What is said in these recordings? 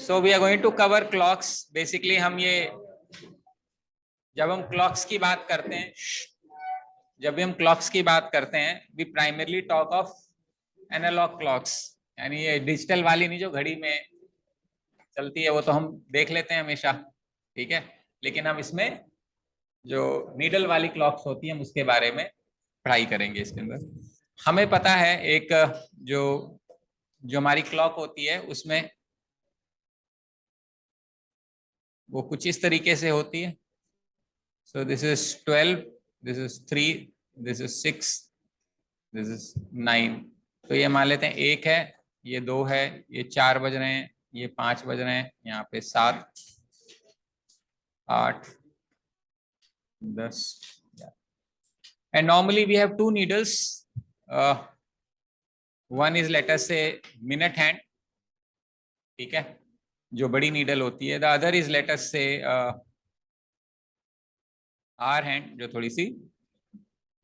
So we are going to cover clocks. Basically हम ये जब हम क्लॉक्स की बात करते हैं जब भी हम क्लॉक्स की बात करते हैं we primarily talk of analog clocks, यानी ये डिजिटल वाली नहीं जो घड़ी में चलती है, वो तो हम देख लेते हैं हमेशा, ठीक है। लेकिन हम इसमें जो नीडल वाली क्लॉक्स होती है हम उसके बारे में पढ़ाई करेंगे इसके अंदर। हमें पता है एक जो जो हमारी क्लॉक होती है उसमें वो कुछ इस तरीके से होती है। सो this is 12, this is 3, this is 6, this is 9। तो ये मान लेते हैं 1 है, ये 2 है, ये 4 बज रहे हैं, ये 5 बज रहे हैं, यहाँ पे 7, 8, 10। And normally we have 2 needles. One is let us say minute hand, ठीक है, जो बड़ी नीडल होती है। The other is let us say hour hand, जो थोड़ी सी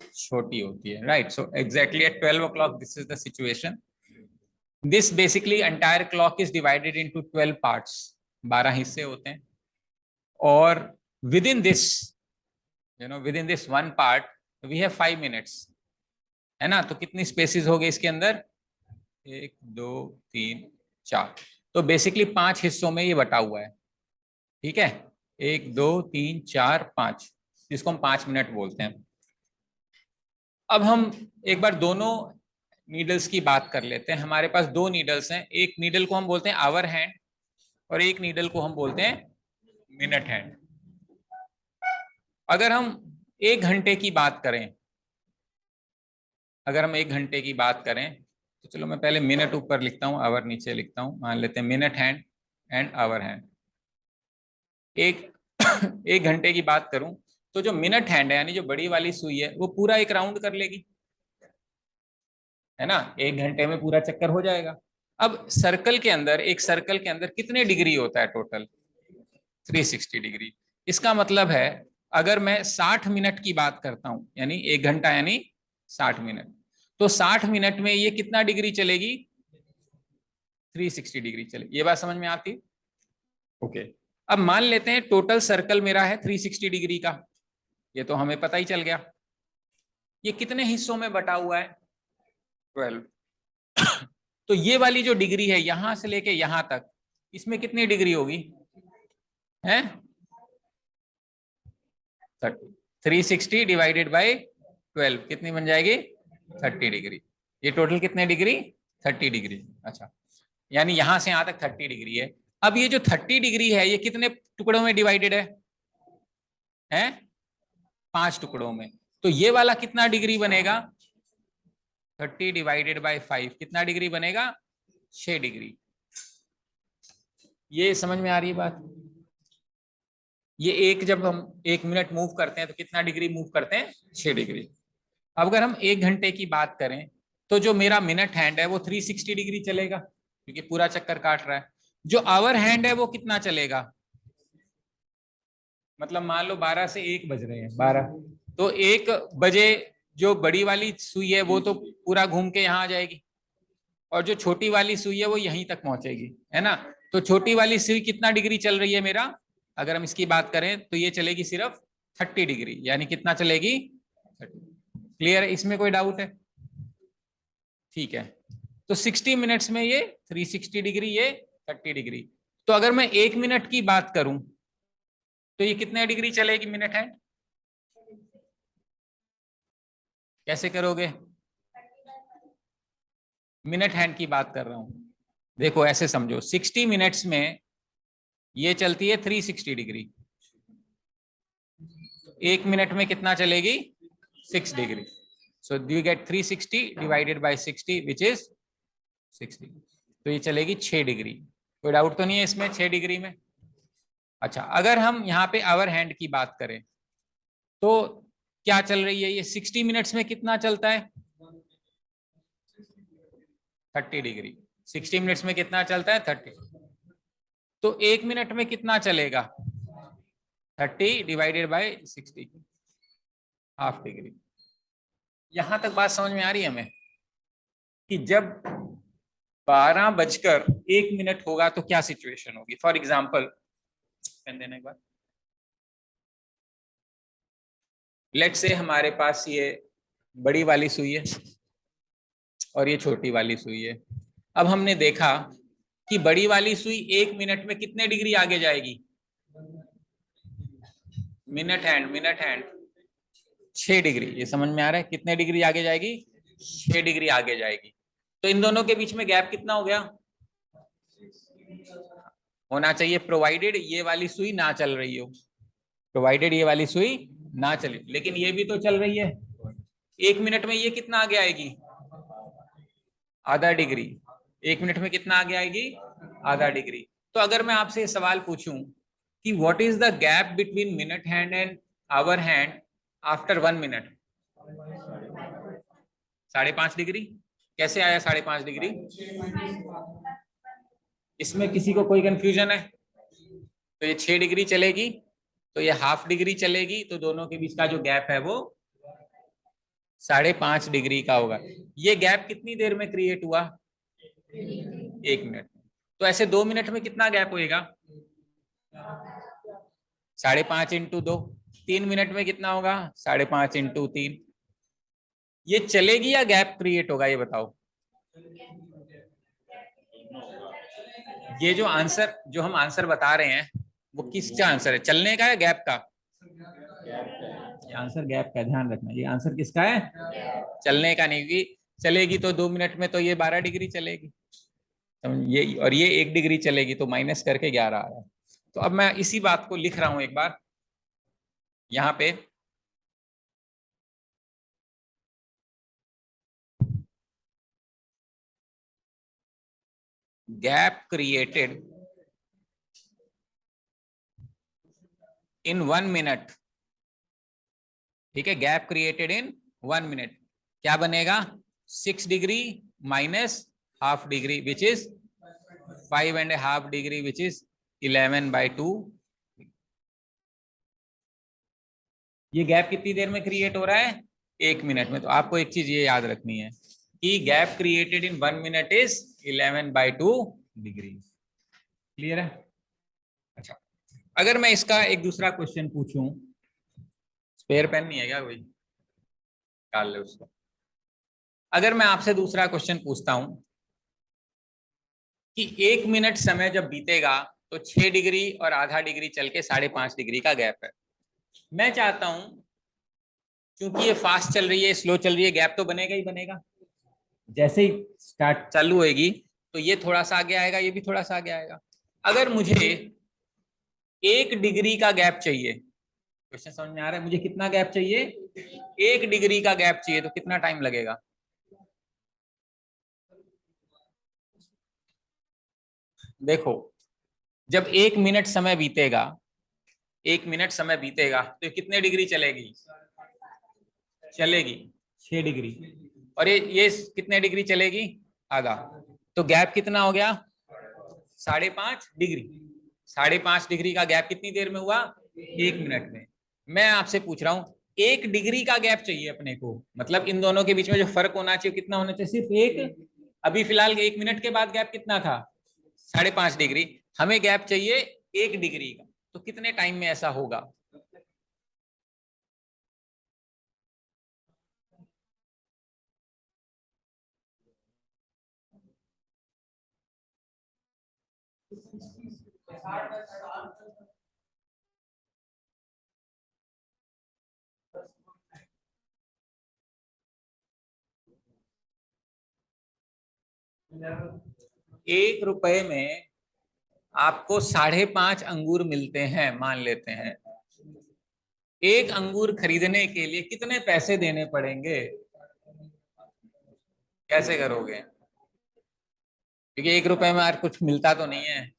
छोटी होती है, right. So exactly at 12 o'clock this is the situation. This basically entire clock is divided into 12 parts, 12 हिस्से होते हैं। और within this within this one part we have 5 minutes, है ना। तो कितनी स्पेसिस हो गई इसके अंदर? 1, 2, 3, 4। तो बेसिकली 5 हिस्सों में ये बटा हुआ है, ठीक है। 1, 2, 3, 4, 5, जिसको हम 5 मिनट बोलते हैं। अब हम एक बार दोनों नीडल्स की बात कर लेते हैं। हमारे पास 2 नीडल्स हैं, एक नीडल को हम बोलते हैं आवर हैंड और एक नीडल को हम बोलते हैं मिनट हैंड। अगर हम 1 घंटे की बात करें, अगर हम 1 घंटे की बात करें तो चलो मैं पहले मिनट ऊपर लिखता हूँ, आवर नीचे लिखता हूँ। मान लेते हैं minute hand and hour hand. एक 1 घंटे की बात करूं तो जो मिनट हैंड है यानी जो बड़ी वाली सुई है वो पूरा एक राउंड कर लेगी, है ना। 1 घंटे में पूरा चक्कर हो जाएगा। अब सर्कल के अंदर, एक सर्कल के अंदर कितने डिग्री होता है टोटल? 360 डिग्री। इसका मतलब है अगर मैं 60 मिनट की बात करता हूं, यानी 1 घंटा यानी 60 मिनट, तो 60 मिनट में ये कितना डिग्री चलेगी? 360 डिग्री चलेगी। ये बात समझ में आती? ओके। अब मान लेते हैं टोटल सर्कल मेरा है 360 डिग्री का, ये तो हमें पता ही चल गया। ये कितने हिस्सों में बटा हुआ है? 12। तो ये वाली जो डिग्री है यहां से लेके यहां तक, इसमें कितनी डिग्री होगी? है 30। 360 डिवाइडेड बाई 12 कितनी बन जाएगी? 30 डिग्री। ये टोटल कितने डिग्री? 30 डिग्री। अच्छा, यानी यहां से यहां तक 30 डिग्री है। अब ये जो 30 डिग्री है ये कितने टुकड़ों में डिवाइडेड है? 5 टुकड़ों में। तो ये वाला कितना डिग्री बनेगा? 30 डिवाइडेड बाई 5 कितना डिग्री बनेगा? 6 डिग्री। ये समझ में आ रही है बात? ये एक जब हम 1 मिनट मूव करते हैं तो कितना डिग्री मूव करते हैं? 6 डिग्री। अब अगर हम 1 घंटे की बात करें तो जो मेरा मिनट हैंड है वो 360 डिग्री चलेगा क्योंकि पूरा चक्कर काट रहा है। जो आवर हैंड है वो कितना चलेगा? मतलब मान लो 12 से 1 बज रहे हैं, 12, तो 1 बजे जो बड़ी वाली सुई है वो तो पूरा घूम के यहाँ आ जाएगी और जो छोटी वाली सुई है वो यहीं तक पहुंचेगी, है ना। तो छोटी वाली सुई कितना डिग्री चल रही है मेरा? अगर हम इसकी बात करें तो ये चलेगी सिर्फ 30 डिग्री, यानी कितना चलेगी? 30। क्लियर है? इसमें कोई डाउट है? ठीक है। तो 60 मिनट्स में ये 360 डिग्री, ये 30 डिग्री। तो अगर मैं 1 मिनट की बात करूं तो ये कितने डिग्री चलेगी मिनट हैंड? कैसे करोगे? मिनट हैंड की बात कर रहा हूं, देखो ऐसे समझो, 60 मिनट्स में ये चलती है 360 डिग्री। 1 मिनट में कितना चलेगी? 6 degree. So you get 360 divided by 60 which is 60। तो ये चलेगी 6 डिग्री। कोई डाउट तो नहीं है इसमें 6 डिग्री में? अच्छा, अगर हम यहाँ पे आवर हैंड की बात करें तो क्या चल रही है? ये 60 मिनट्स में कितना चलता है? 30 डिग्री। 60 मिनट्स में कितना चलता है? 30। तो 1 मिनट में कितना चलेगा? 30 डिवाइडेड बाय 60, हाफ डिग्री। यहां तक बात समझ में आ रही है हमें कि जब 12:01 होगा तो क्या सिचुएशन होगी? फॉर एग्जाम्पल, पेन देना एक बार। लेट से हमारे पास ये बड़ी वाली सुई है और ये छोटी वाली सुई है। अब हमने देखा कि बड़ी वाली सुई 1 मिनट में कितने डिग्री आगे जाएगी? Minute hand 6 degree. ये समझ में आ रहा है? कितने डिग्री आगे जाएगी? 6 डिग्री आगे जाएगी। तो इन दोनों के बीच में गैप कितना हो गया? होना चाहिए, प्रोवाइडेड ये वाली सुई ना चल रही हो। प्रोवाइडेड ये वाली सुई ना चले, लेकिन ये भी तो चल रही है। 1 मिनट में ये कितना आगे आएगी? आधा डिग्री। 1 मिनट में कितना आगे आएगी? आधा डिग्री। तो अगर मैं आपसे सवाल पूछूं कि what is the gap between minute hand and hour hand after 1 minute? 5.5 degree. कैसे आया 5.5 डिग्री? इसमें किसी को कोई कंफ्यूजन है? तो ये 6 डिग्री चलेगी, तो ये हाफ डिग्री चलेगी, तो दोनों के बीच का जो गैप है वो 5.5 डिग्री का होगा। ये गैप कितनी देर में क्रिएट हुआ? 1 मिनट। तो ऐसे 2 मिनट में कितना गैप होएगा? 5.5 इंटू 2। 3 मिनट में कितना होगा? 5.5 इंटू 3। ये चलेगी या गैप क्रिएट होगा, ये बताओ। ये जो हम आंसर बता रहे हैं वो किसका आंसर है? चलने का या गैप का? ये आंसर गैप का, ध्यान रखना। ये आंसर किसका है? चलने का नहीं। कि चलेगी तो 2 मिनट में तो ये 12 डिग्री चलेगी, ये और ये 1 डिग्री चलेगी, तो माइनस करके 11 आया। तो अब मैं इसी बात को लिख रहा हूं एक बार यहाँ पे। Gap created in 1 minute. ठीक है, गैप क्रिएटेड इन 1 मिनट क्या बनेगा? 6 degree minus half degree which is 5.5 degree which is 11/2। ये गैप कितनी देर में क्रिएट हो रहा है? 1 मिनट में। तो आपको एक चीज ये याद रखनी है कि gap created in 1 minute is 11/2 degree. Clear है? अच्छा, अगर मैं इसका एक दूसरा क्वेश्चन पूछूं, स्पेयर पेन नहीं है क्या कोई? निकाल ले उसको। अगर मैं आपसे दूसरा क्वेश्चन पूछता हूं कि 1 मिनट समय जब बीतेगा तो 6 डिग्री और आधा डिग्री चल के 5.5 डिग्री का गैप है। मैं चाहता हूं, क्योंकि ये फास्ट चल रही है स्लो चल रही है, गैप तो बनेगा ही बनेगा। जैसे ही स्टार्ट चालू होएगी तो ये थोड़ा सा आगे आएगा, ये भी थोड़ा सा आगे आएगा। अगर मुझे 1 डिग्री का गैप चाहिए, क्वेश्चन समझ में आ रहा है? मुझे कितना गैप चाहिए? 1 डिग्री का गैप चाहिए, तो कितना टाइम लगेगा? देखो, जब 1 मिनट समय बीतेगा, 1 मिनट समय बीतेगा तो ये कितने डिग्री चलेगी? चलेगी 6 डिग्री। और ये कितने डिग्री चलेगी? आधा। तो गैप कितना हो गया? 5.5 डिग्री। 5.5 डिग्री का गैप कितनी देर में हुआ? 1 मिनट में। मैं आपसे पूछ रहा हूं, 1 डिग्री का गैप चाहिए अपने को, मतलब इन दोनों के बीच में जो फर्क होना चाहिए कितना होना चाहिए? सिर्फ एक। अभी फिलहाल 1 मिनट के बाद गैप कितना था? 5.5 डिग्री। हमें गैप चाहिए 1 डिग्री का, तो कितने टाइम में ऐसा होगा? ₹1 में आपको 5.5 अंगूर मिलते हैं, मान लेते हैं। एक अंगूर खरीदने के लिए कितने पैसे देने पड़ेंगे? कैसे करोगे? क्योंकि ₹1 में यार कुछ मिलता तो नहीं है।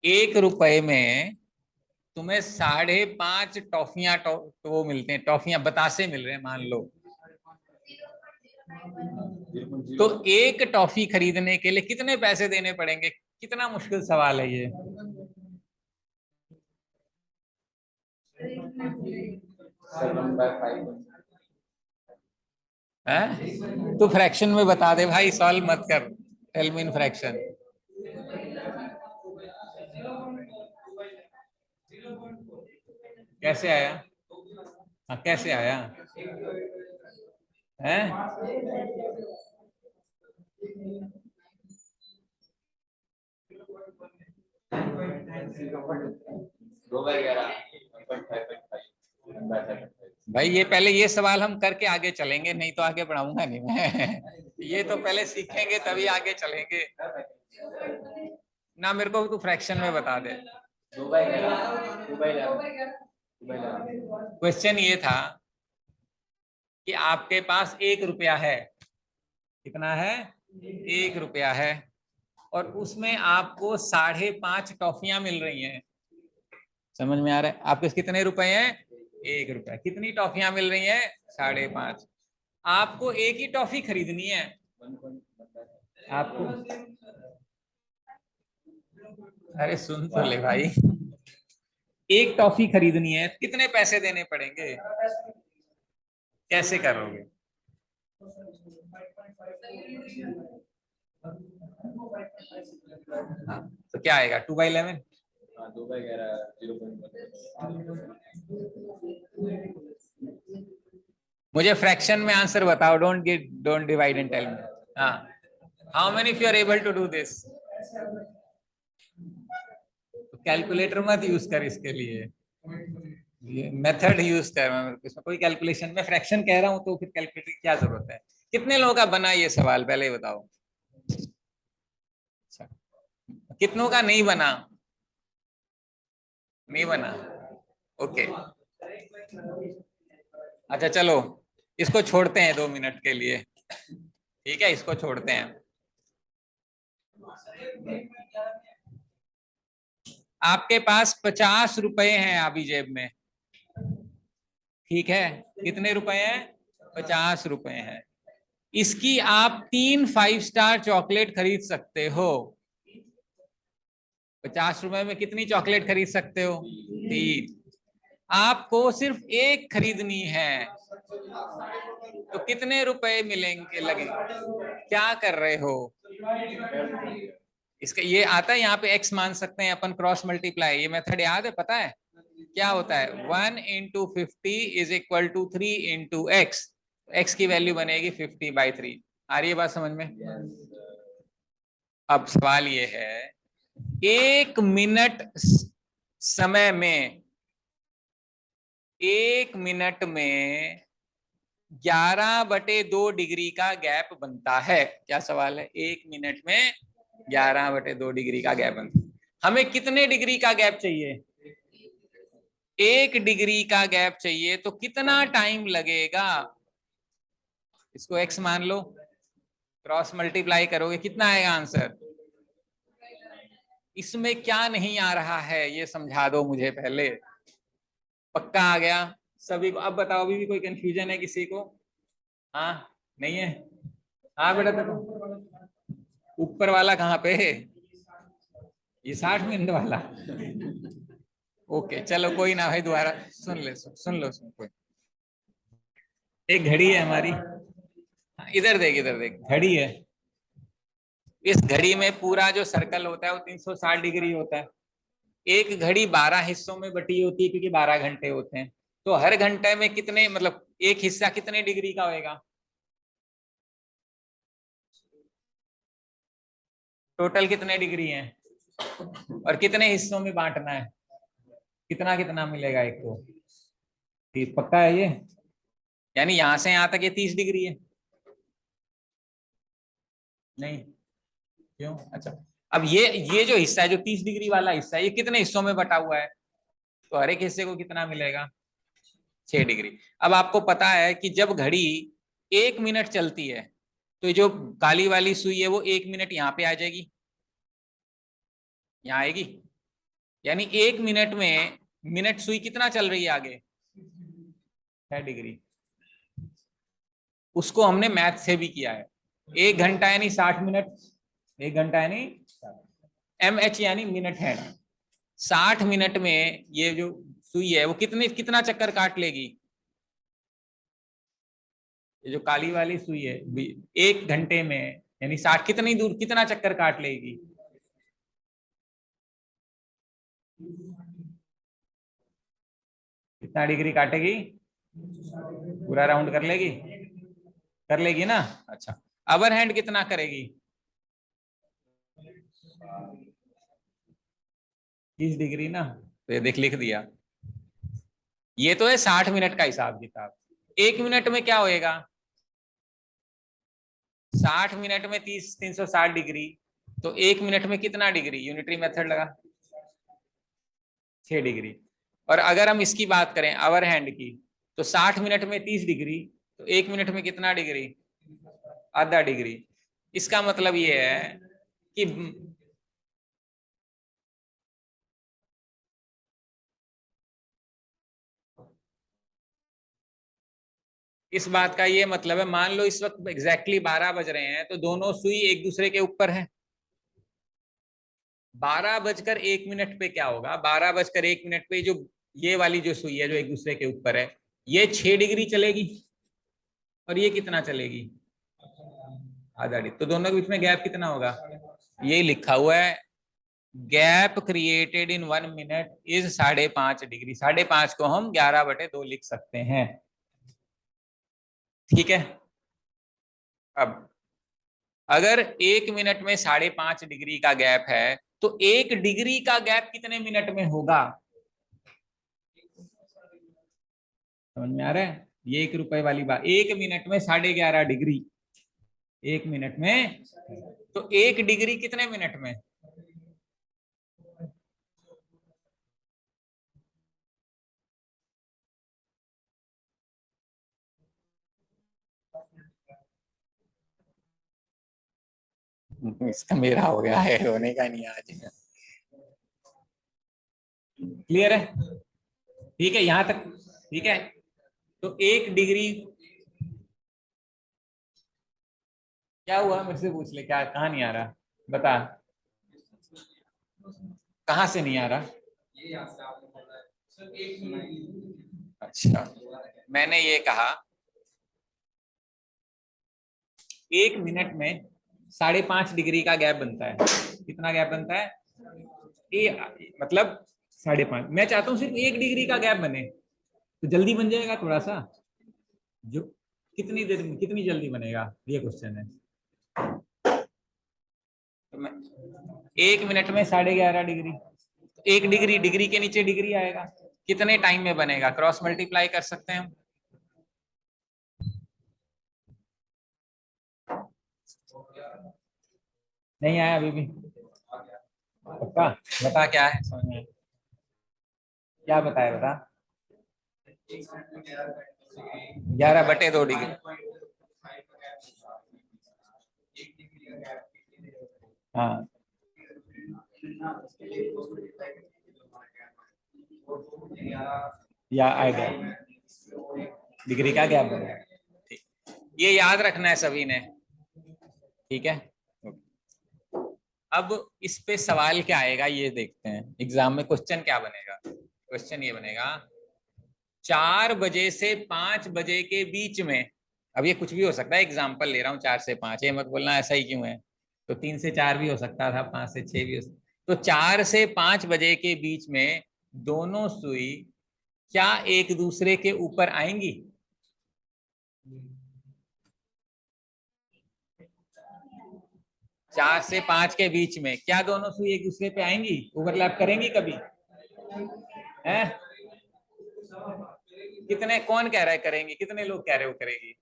₹1 में तुम्हें 5.5 टॉफियां तो वो मिलते हैं, टॉफियां बतासे मिल रहे हैं मान लो। तो एक टॉफी खरीदने के लिए कितने पैसे देने पड़ेंगे? कितना मुश्किल सवाल है ये। है? तू फ्रैक्शन में बता दे भाई, सॉल्व मत कर, टेल मी इन फ्रैक्शन। कैसे आया? हाँ कैसे आया है? भाई ये पहले ये सवाल हम करके आगे चलेंगे, नहीं तो आगे बढ़ाऊंगा नहीं मैं। ये तो पहले सीखेंगे तभी आगे चलेंगे ना। मेरे को तू फ्रैक्शन में बता दे। क्वेश्चन ये था कि आपके पास 1 रुपया है। कितना है? 1 रुपया है और उसमें आपको 5.5 टॉफियां मिल रही हैं। समझ में आ रहा है? आपके कितने रुपए हैं? 1 रुपया। कितनी टॉफियां मिल रही हैं? 5.5। आपको एक ही टॉफी खरीदनी है। आपको, अरे सुन तो ले भाई, एक टॉफी खरीदनी है, कितने पैसे देने पड़ेंगे? कैसे करोगे? हाँ, तो क्या आएगा? 2/11। मुझे फ्रैक्शन में आंसर बताओ, don't divide and tell me. हाँ, how many if you are able to do this? Calculator मत यूज कर इसके लिए, ये मेथड यूज कर। इसमें कोई कैलकुलेशन, मैं फ्रैक्शन कह रहा हूं तो फिर कैलकुलेटर की क्या जरूरत है? कितने लोगों का बना ये सवाल, पहले ही बताओ। अच्छा, कितनों का नहीं बना? नहीं बना, ओके। अच्छा चलो, इसको छोड़ते हैं 2 मिनट के लिए, ठीक है, इसको छोड़ते हैं। आपके पास 50 रुपए हैं अभी जेब में, ठीक है? कितने रुपए हैं? 50 रुपए हैं। इसकी आप 3 5 स्टार चॉकलेट खरीद सकते हो। 50 रुपए में कितनी चॉकलेट खरीद सकते हो? 3। आपको सिर्फ एक खरीदनी है, तो कितने रुपए मिलेंगे, लगेंगे? क्या कर रहे हो? इसका ये आता है, यहाँ पे एक्स मान सकते हैं अपन, क्रॉस मल्टीप्लाई, ये मेथड याद है, पता है क्या होता है? 1 × 50 = 3 × x। एक्स की वैल्यू बनेगी 50/3। आ रही है बात समझ में? अब सवाल ये है, 1 मिनट समय में, 1 मिनट में 11/2 डिग्री का गैप बनता है। क्या सवाल है? 1 मिनट में 11/2 डिग्री का गैप बनता है। हमें कितने डिग्री का गैप चाहिए? 1 डिग्री का गैप चाहिए, तो कितना टाइम लगेगा? इसको x मान लो, क्रॉस मल्टीप्लाई करोगे, कितना आएगा आंसर? इसमें क्या नहीं आ रहा है ये समझा दो मुझे पहले। पक्का आ गया सभी को? अब बताओ, अभी भी कोई कंफ्यूजन है किसी को? हाँ, नहीं है? हाँ बेटा, देखो ऊपर वाला कहाँ पे है? ये 60 मिनट वाला। ओके चलो, कोई ना भाई, दोबारा सुन ले, सुन लो, सुन कोई। एक घड़ी है हमारी, इधर देख, इधर देख, घड़ी है। इस घड़ी में पूरा जो सर्कल होता है वो 360 डिग्री होता है। एक घड़ी 12 हिस्सों में बटी होती है क्योंकि 12 घंटे होते हैं। तो हर घंटे में कितने, मतलब एक हिस्सा कितने डिग्री का होएगा? टोटल कितने डिग्री हैं और कितने हिस्सों में बांटना है? कितना कितना मिलेगा एक को? 30 पक्का है ये? यानी यहां से यहां तक ये 30 डिग्री है? नहीं, क्यों? अच्छा, अब ये जो हिस्सा है, जो 30 डिग्री वाला हिस्सा है, ये कितने हिस्सों में बटा हुआ है? तो हर एक हिस्से को कितना मिलेगा? 6 डिग्री। अब आपको पता है कि जब घड़ी 1 मिनट चलती है, तो जो काली वाली सुई है वो 1 मिनट यहाँ पे आ जाएगी, यहाँ आएगी। यानी 1 मिनट में मिनट सुई कितना चल रही है आगे? 6 डिग्री। उसको हमने मैथ से भी किया है। 1 घंटा यानी 60 मिनट, 1 घंटा यानी mh यानी मिनट है। 60 मिनट में ये जो सुई है वो कितना चक्कर काट लेगी? ये जो काली वाली सुई है 1 घंटे में यानी 60 कितनी दूर कितना चक्कर काट लेगी? कितना डिग्री काटेगी? पूरा राउंड कर लेगी? कर लेगी ना। अच्छा, अवर हैंड कितना करेगी? 30 डिग्री ना। तो ये देख लिख दिया। ये तो है 60 मिनट का हिसाब किताब। 1 मिनट में क्या होएगा? 60 मिनट में 360 डिग्री, तो 1 मिनट में कितना डिग्री? यूनिटरी मेथड लगा, 6 डिग्री। और अगर हम इसकी बात करें आवर हैंड की, तो 60 मिनट में 30 डिग्री, तो 1 मिनट में कितना डिग्री? आधा डिग्री। इसका मतलब ये है कि इस बात का ये मतलब है, मान लो इस वक्त एग्जैक्टली 12 बज रहे हैं, तो दोनों सुई एक दूसरे के ऊपर है। 12 बजकर 1 मिनट पे क्या होगा? 12 बजकर 1 मिनट पे जो ये वाली जो सुई है जो एक दूसरे के ऊपर है, ये 6 डिग्री चलेगी और ये कितना चलेगी? आधा डिग्री। तो दोनों के बीच में गैप कितना होगा? ये लिखा हुआ है, gap created in 1 minute is 5.5 degree. 5.5 को हम 11/2 लिख सकते हैं। ठीक है। अब अगर 1 मिनट में 5.5 डिग्री का गैप है, तो 1 डिग्री का गैप कितने मिनट में होगा? समझ में आ रहा है? ये 1 रुपए वाली बात। 1 मिनट में 11.5 डिग्री, 1 मिनट में। तो 1 डिग्री कितने मिनट में? इसका मेरा हो गया है, होने का नहीं आज। क्लियर है? ठीक है यहां तक? ठीक है। तो 1 डिग्री क्या हुआ? मेरे से पूछ ले, क्या कहाँ नहीं आ रहा? बता, कहाँ से नहीं आ रहा? अच्छा, मैंने ये कहा 1 मिनट में 5.5 डिग्री का गैप बनता है। कितना गैप बनता है? मतलब 5.5। मैं चाहता हूँ सिर्फ 1 डिग्री का गैप बने, तो जल्दी बन जाएगा थोड़ा सा। जो कितनी देर में कितनी जल्दी बनेगा, ये क्वेश्चन है। तो मैं 1 मिनट में 11.5 डिग्री, 1 डिग्री, डिग्री के नीचे डिग्री आएगा, कितने टाइम में बनेगा? क्रॉस मल्टीप्लाई कर सकते हैं हम। नहीं आया अभी भी? पक्का? बता क्या है समझ में? क्या बताया बता? 11/2 डिग्री। हाँ, या आएगा डिग्री का गैप बनेगा। ठीक, ये याद रखना है सभी ने। ठीक है। अब इस पे सवाल क्या आएगा ये देखते हैं, एग्जाम में क्वेश्चन क्या बनेगा। क्वेश्चन ये बनेगा, 4 बजे से 5 बजे के बीच में, अब ये कुछ भी हो सकता है, एग्जाम्पल ले रहा हूँ 4 से 5, ये मत बोलना ऐसा ही क्यों है। तो 3 से 4 भी हो सकता था, 5 से 6 भी हो सकता। तो 4 से 5 बजे के बीच में दोनों सुई क्या एक दूसरे के ऊपर आएंगी? 4 से 5 के बीच में क्या दोनों सुई एक दूसरे पे आएंगी? ओवरलैप करेंगी कभी? है? कितने, कौन कह रहा है करेंगी? कितने लोग कह रहे हो करेगी?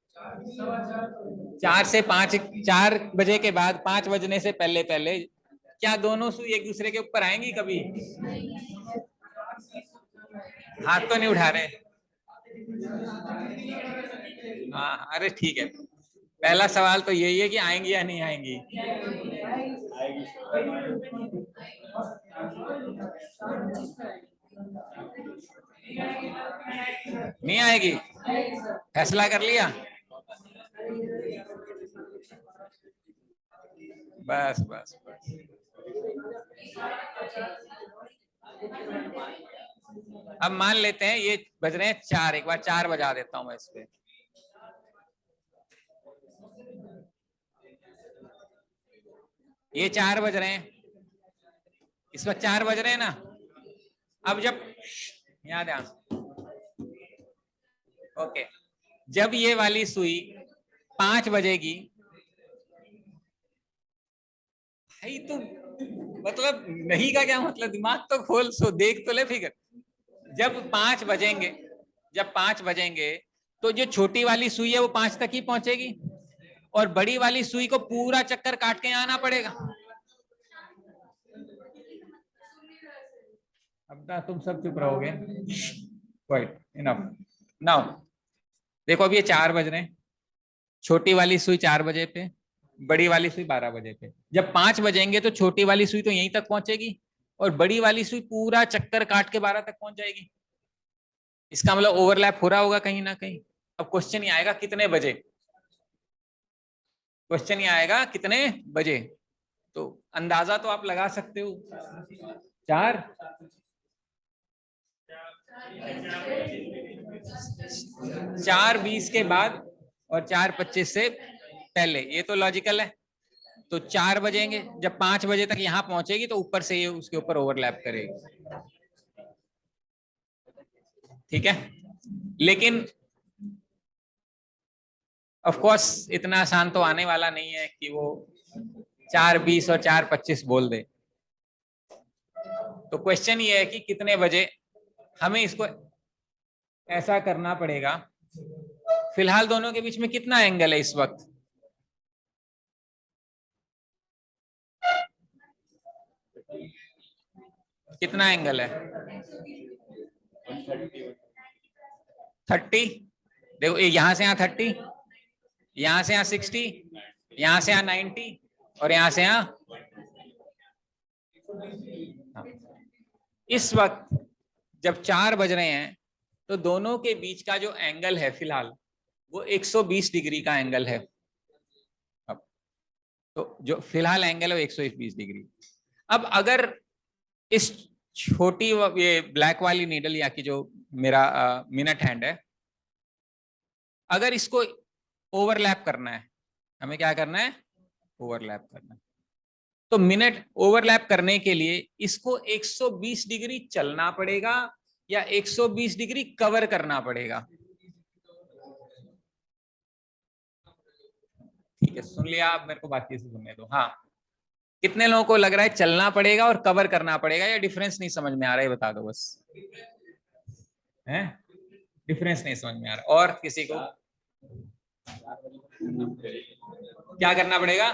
4 से 5, 4 बजे के बाद 5 बजने से पहले पहले क्या दोनों सुई एक दूसरे के ऊपर आएंगी कभी? हाथ तो नहीं उठा रहे? हाँ अरे ठीक है, पहला सवाल तो यही है कि आएंगी या नहीं आएंगी। नहीं आएगी? फैसला कर लिया? बस बस बस। अब मान लेते हैं ये बज रहे हैं 4, एक बार 4 बजा देता हूं मैं इस पे। ये 4 बज रहे हैं, इस वक्त 4 बज रहे हैं ना। अब जब याद है, ओके, जब ये वाली सुई 5 बजेगी, भाई तो मतलब नहीं का क्या मतलब, दिमाग तो खोल, सो देख तो ले फिगर। जब 5 बजेंगे, जब 5 बजेंगे तो जो छोटी वाली सुई है वो 5 तक ही पहुंचेगी, और बड़ी वाली सुई को पूरा चक्कर काट के आना पड़ेगा। अब ना तुम सब चुप रहोगे, क्वाइट इनफ। नाउ देखो, अब ये 4 बज रहे हैं, छोटी वाली सुई 4 बजे पे, बड़ी वाली सुई 12 बजे पे। जब 5 बजेंगे तो छोटी वाली सुई तो यहीं तक पहुंचेगी, और बड़ी वाली सुई पूरा चक्कर काट के 12 तक पहुंच जाएगी। इसका मतलब ओवरलैप हो रहा होगा कहीं ना कहीं। अब क्वेश्चन ही आएगा कितने बजे, क्वेश्चन ही आएगा कितने बजे। तो अंदाजा तो आप लगा सकते हो, 4 4:20 के बाद और 4:25 से पहले, ये तो लॉजिकल है। तो 4 बजेंगे, जब 5 बजे तक यहां पहुंचेगी तो ऊपर से ये उसके ऊपर ओवरलैप करेगी, ठीक है। लेकिन ऑफ कोर्स इतना आसान तो आने वाला नहीं है कि वो 4:20 और 4:25 बोल दे। तो क्वेश्चन ये है कि कितने बजे हमें इसको ऐसा करना पड़ेगा। फिलहाल दोनों के बीच में कितना एंगल है इस वक्त, कितना एंगल है? 30। देखो यहां से यहां 30, यहां से यहां 60, यहां से यहां 90, और यहां से यहां। इस वक्त जब 4 बज रहे हैं तो दोनों के बीच का जो एंगल है फिलहाल वो 120 डिग्री का एंगल है। अब तो जो फिलहाल एंगल है वो 120 डिग्री। अब अगर इस छोटी ये ब्लैक वाली नीडल या कि जो मेरा मिनट हैंड है, अगर इसको ओवरलैप करना है, हमें क्या करना है, ओवरलैप करना है। तो मिनट ओवरलैप करने के लिए इसको 120 डिग्री चलना पड़ेगा या 120 डिग्री कवर करना पड़ेगा। ठीक है, सुन लिया, आप मेरे को बाकी से सुनने दो। हाँ, कितने लोगों को लग रहा है चलना पड़ेगा और कवर करना पड़ेगा, या डिफरेंस नहीं समझ में आ रहा है, बता दो बस। है, डिफरेंस नहीं समझ में आ रहा, और किसी को क्या करना पड़ेगा?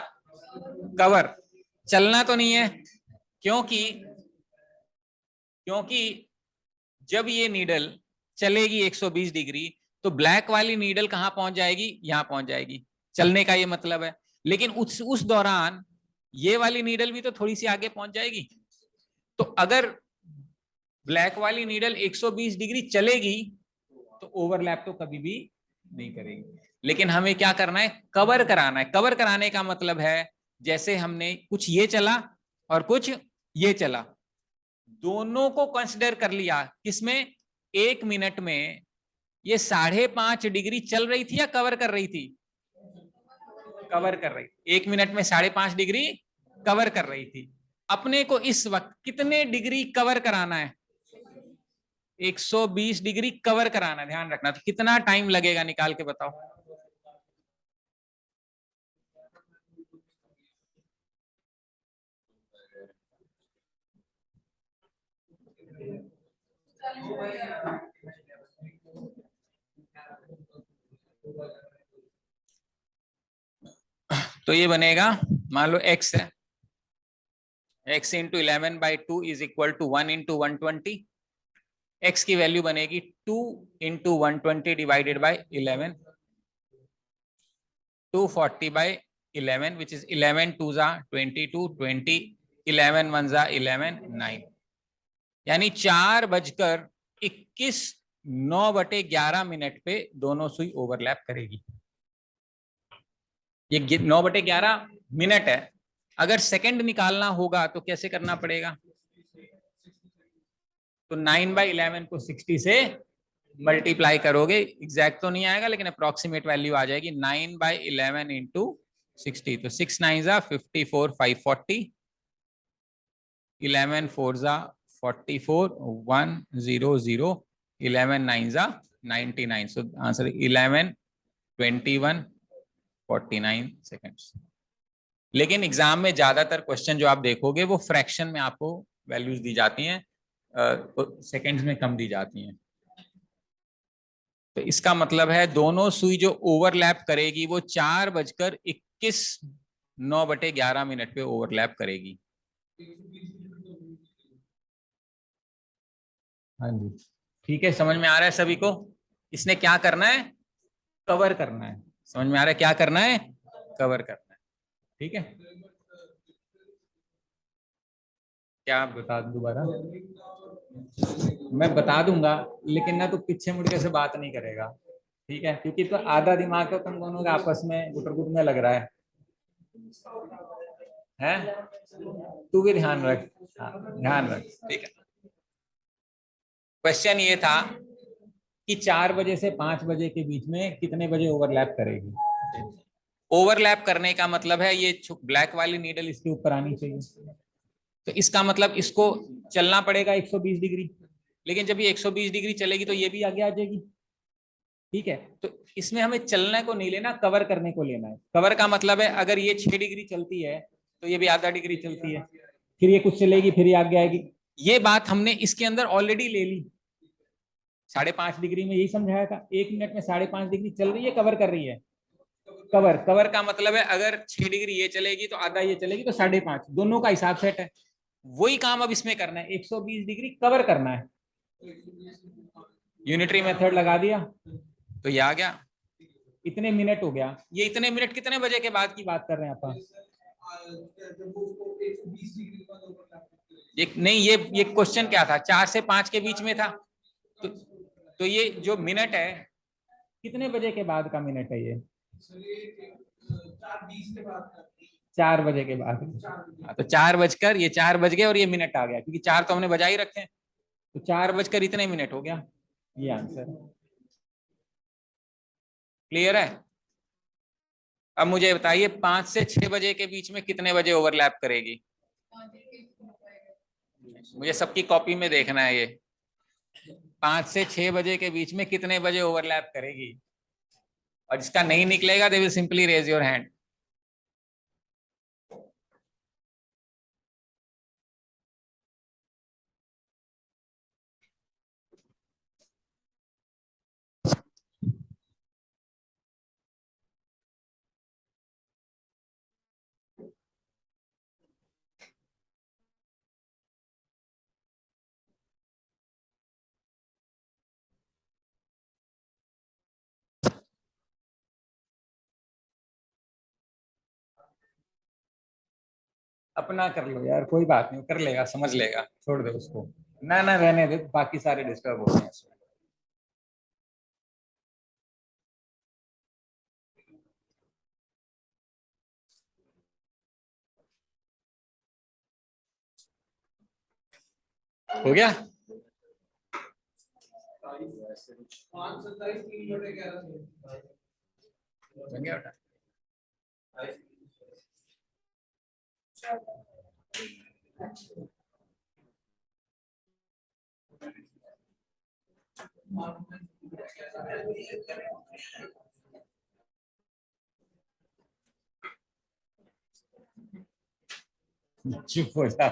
कवर। चलना तो नहीं है, क्योंकि क्योंकि जब ये नीडल चलेगी 120 डिग्री तो ब्लैक वाली नीडल कहां पहुंच जाएगी, यहां पहुंच जाएगी, चलने का ये मतलब है। लेकिन उस दौरान ये वाली नीडल भी तो थोड़ी सी आगे पहुंच जाएगी। तो अगर ब्लैक वाली नीडल 120 डिग्री चलेगी तो ओवरलैप तो कभी भी नहीं करेगी। लेकिन हमें क्या करना है, कवर कराना है। कवर कराने का मतलब है जैसे हमने कुछ ये चला और कुछ ये चला, दोनों को कंसिडर कर लिया। किसमें? 1 मिनट में ये 5.5 डिग्री चल रही थी या कवर कर रही थी? कवर कर रही थी। 1 मिनट में 5.5 डिग्री कवर कर रही थी। अपने को इस वक्त कितने डिग्री कवर कराना है? 120 डिग्री कवर कराना, ध्यान रखना। तो कितना टाइम लगेगा निकाल के बताओ। तो ये बनेगा, मान लो x है, x into 11/2 is equal to 1 into 120। x की वैल्यू बनेगी 2 into 120 divided by 11, 240/11 which is 11 2 जा 22, 20, 11 1 जा 11, 9। यानी 4:21 9/11 पे दोनों सुई ओवरलैप करेगी। ये 9/11 है। अगर सेकंड निकालना होगा तो कैसे करना पड़ेगा? तो 9/11 को 60 से मल्टीप्लाई करोगे, एग्जैक्ट तो नहीं आएगा लेकिन अप्रोक्सीमेट वैल्यू आ जाएगी। 9/11 इंटू 60, तो 6 9 जा 54, 540, 11 4 जा 44, 100, 11 9 जा 99, so answer 11 21 49 सेकेंड्स। लेकिन एग्जाम में ज्यादातर क्वेश्चन जो आप देखोगे वो फ्रैक्शन में आपको वैल्यूज दी जाती हैं, सेकेंड्स में कम दी जाती हैं। तो इसका मतलब है दोनों सुई जो ओवरलैप करेगी वो 4:21 9/11 पे ओवरलैप करेगी। हाँ जी, ठीक है, समझ में आ रहा है सभी को? इसने क्या करना है? कवर करना है। समझ में आ रहा है क्या करना है? कवर करना है। ठीक है, क्या बता दूं दोबारा? मैं बता दूंगा, लेकिन ना तो पीछे मुड़ के से बात नहीं करेगा, ठीक है? क्योंकि तो आधा दिमाग तो तुम दोनों का आपस में गुटरगुट में लग रहा है? तू भी ध्यान रख, हाँ ध्यान रख, ठीक है। क्वेश्चन ये था कि 4 बजे से 5 बजे के बीच में कितने बजे ओवरलैप करेगी। ओवरलैप करने का मतलब है ये ब्लैक वाली नीडल इसके ऊपर आनी चाहिए, तो इसका मतलब इसको चलना पड़ेगा 120 डिग्री, लेकिन जब ये 120 डिग्री चलेगी तो ये भी आगे आ जाएगी, ठीक है? तो इसमें हमें चलने को नहीं लेना, कवर करने को लेना है। कवर का मतलब है अगर ये 6 डिग्री चलती है तो ये भी आधा डिग्री चलती है, फिर ये कुछ चलेगी, फिर ये आगे आएगी। ये बात हमने इसके अंदर ऑलरेडी ले ली। 5.5 डिग्री में यही समझाया था, 1 मिनट में 5.5 डिग्री चल रही है, कवर कर रही है। कवर, कवर का मतलब है अगर 6 डिग्री ये चलेगी तो आधा ये चलेगी, तो 5.5, दोनों का हिसाब सेट है। वही काम अब इसमें करना है, 120 डिग्री कवर करना है। यूनिटरी मेथड लगा दिया तो ये आ गया, इतने मिनट हो गया। ये इतने मिनट कितने बजे के बाद की बात कर रहे हैं आप? एक नहीं, ये क्वेश्चन क्या था? 4 से 5 के बीच में था, तो ये जो मिनट है कितने बजे के बाद का मिनट है? ये 4 बजे के बाद। तो 4 बजकर, ये 4 बज गए और ये मिनट आ गया, क्योंकि 4 तो हमने बजा ही रखे हैं, तो 4 बजकर इतने मिनट हो गया, ये आंसर। क्लियर है? अब मुझे बताइए 5 से 6 बजे के बीच में कितने बजे ओवरलैप करेगी? मुझे सबकी कॉपी में देखना है ये, 5 से 6 बजे के बीच में कितने बजे ओवरलैप करेगी? और जिसका नहीं निकलेगा they will simply raise your hand. अपना कर लो यार, कोई बात नहीं, कर लेगा, समझ लेगा, छोड़ दे उसको। ना ना रहने दे, बाकी सारे डिस्टर्ब हो रहे हैं। हो गया? बन गया बेटा? चुप हो जा।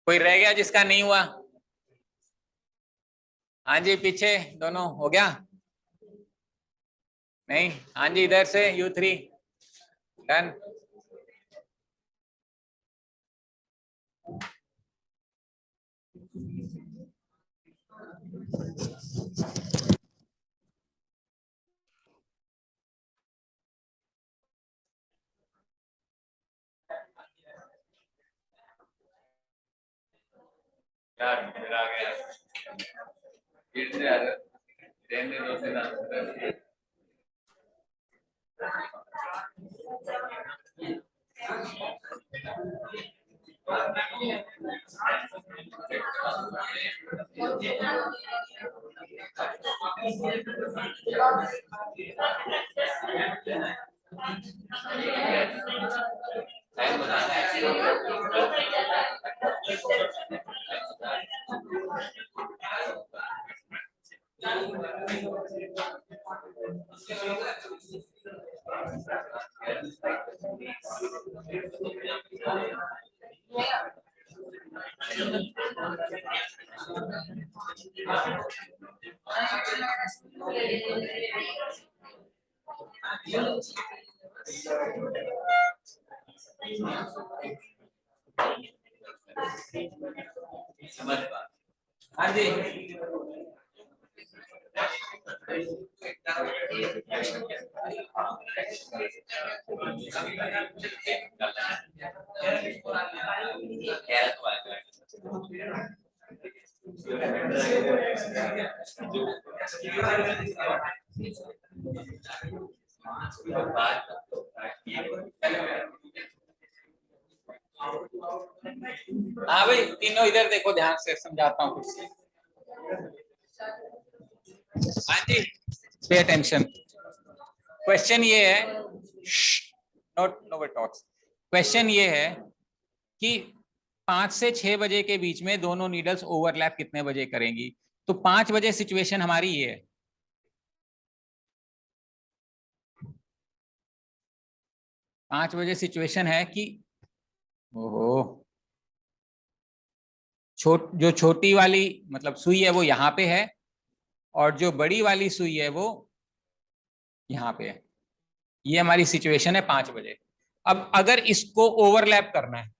कोई रह गया जिसका नहीं हुआ? हाँ जी, पीछे दोनों हो गया? नहीं, हाँ जी, इधर से U3 डन। यार इधर आ गया, गेट से आ जा, रहने दो से ना। हाँ जी, हाँ भाई तीनों इधर देखो, ध्यान से समझाता हूँ कुछ। हाँ जी, पे अटेंशन। क्वेश्चन ये है, नोट नो टॉक्स। क्वेश्चन ये है कि 5 से 6 बजे के बीच में दोनों नीडल्स ओवरलैप कितने बजे करेंगी। तो 5 बजे सिचुएशन हमारी ये है, 5 बजे सिचुएशन है कि ओहो, जो छोटी वाली मतलब सुई है वो यहाँ पे है, और जो बड़ी वाली सुई है वो यहाँ पे है। ये हमारी सिचुएशन है 5 बजे। अब अगर इसको ओवरलैप करना है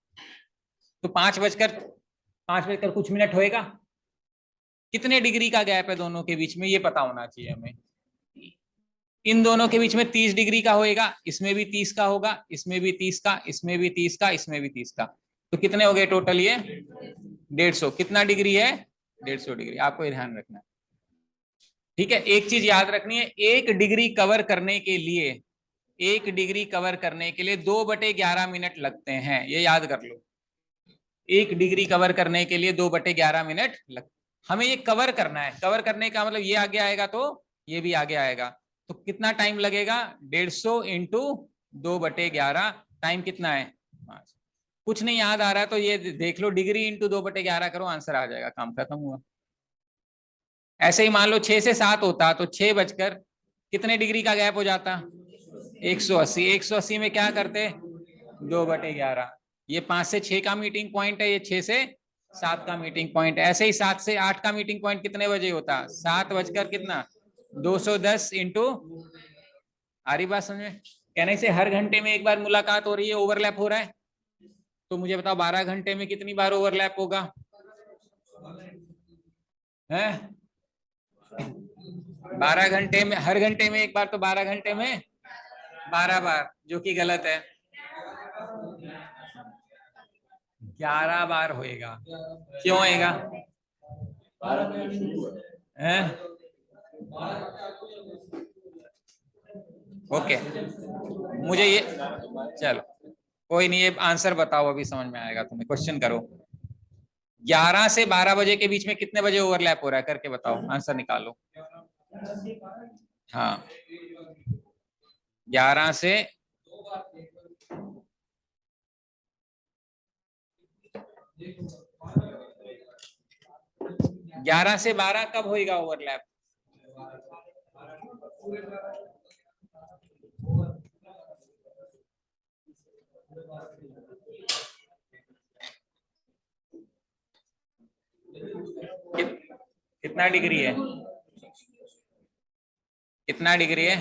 तो 5 बजकर कुछ मिनट होएगा। कितने डिग्री का गैप है दोनों के बीच में, ये पता होना चाहिए हमें। इन दोनों के बीच में 30 डिग्री का होएगा, इसमें भी 30 का होगा, इसमें भी 30 का, इसमें भी 30 का, इसमें भी 30 का। तो कितने हो गए टोटल ये 150। कितना डिग्री है 150 डिग्री, आपको ये ध्यान रखना है। ठीक है, एक चीज याद रखनी है, 1 डिग्री कवर करने के लिए 1 डिग्री कवर करने के लिए 2/11 मिनट लगते हैं, ये याद कर लो। 1 डिग्री कवर करने के लिए 2/11 मिनट लगते। हमें ये कवर करना है, कवर करने का मतलब ये आगे आएगा तो ये भी आगे आएगा, तो कितना टाइम लगेगा 150 इंटू 2/11। टाइम कितना है 5। कुछ नहीं याद आ रहा है तो ये देख लो, डिग्री इंटू 2/11 करो, आंसर आ जाएगा, काम खत्म हुआ। ऐसे ही मान लो 6 से 7 होता तो 6 बजकर कितने डिग्री का गैप हो जाता 180। 180 में क्या करते 2/11। ये 5 से 6 का मीटिंग पॉइंट है, ये 6 से 7 का मीटिंग पॉइंट है। ऐसे ही 7 से 8 का मीटिंग पॉइंट कितने बजे होता 7 बजकर कितना 210 इंटू। आ रही बात समझ में? कहने से हर घंटे में एक बार मुलाकात हो रही है, ओवरलैप हो रहा है। तो मुझे बताओ 12 घंटे में कितनी बार ओवरलैप होगा है? 12 घंटे में, हर घंटे में एक बार, तो 12 घंटे में 12 बार, जो कि गलत है। 11 बार होएगा। क्यों होएगा है? ओके, मुझे ये, चलो कोई नहीं, ये आंसर बताओ, अभी समझ में आएगा तुम्हें। क्वेश्चन करो, 11 से 12 बजे के बीच में कितने बजे ओवरलैप हो रहा है, करके बताओ, आंसर निकालो। हाँ, 11 से 12 कब होएगा ओवरलैप? कितना डिग्री है, कितना डिग्री है?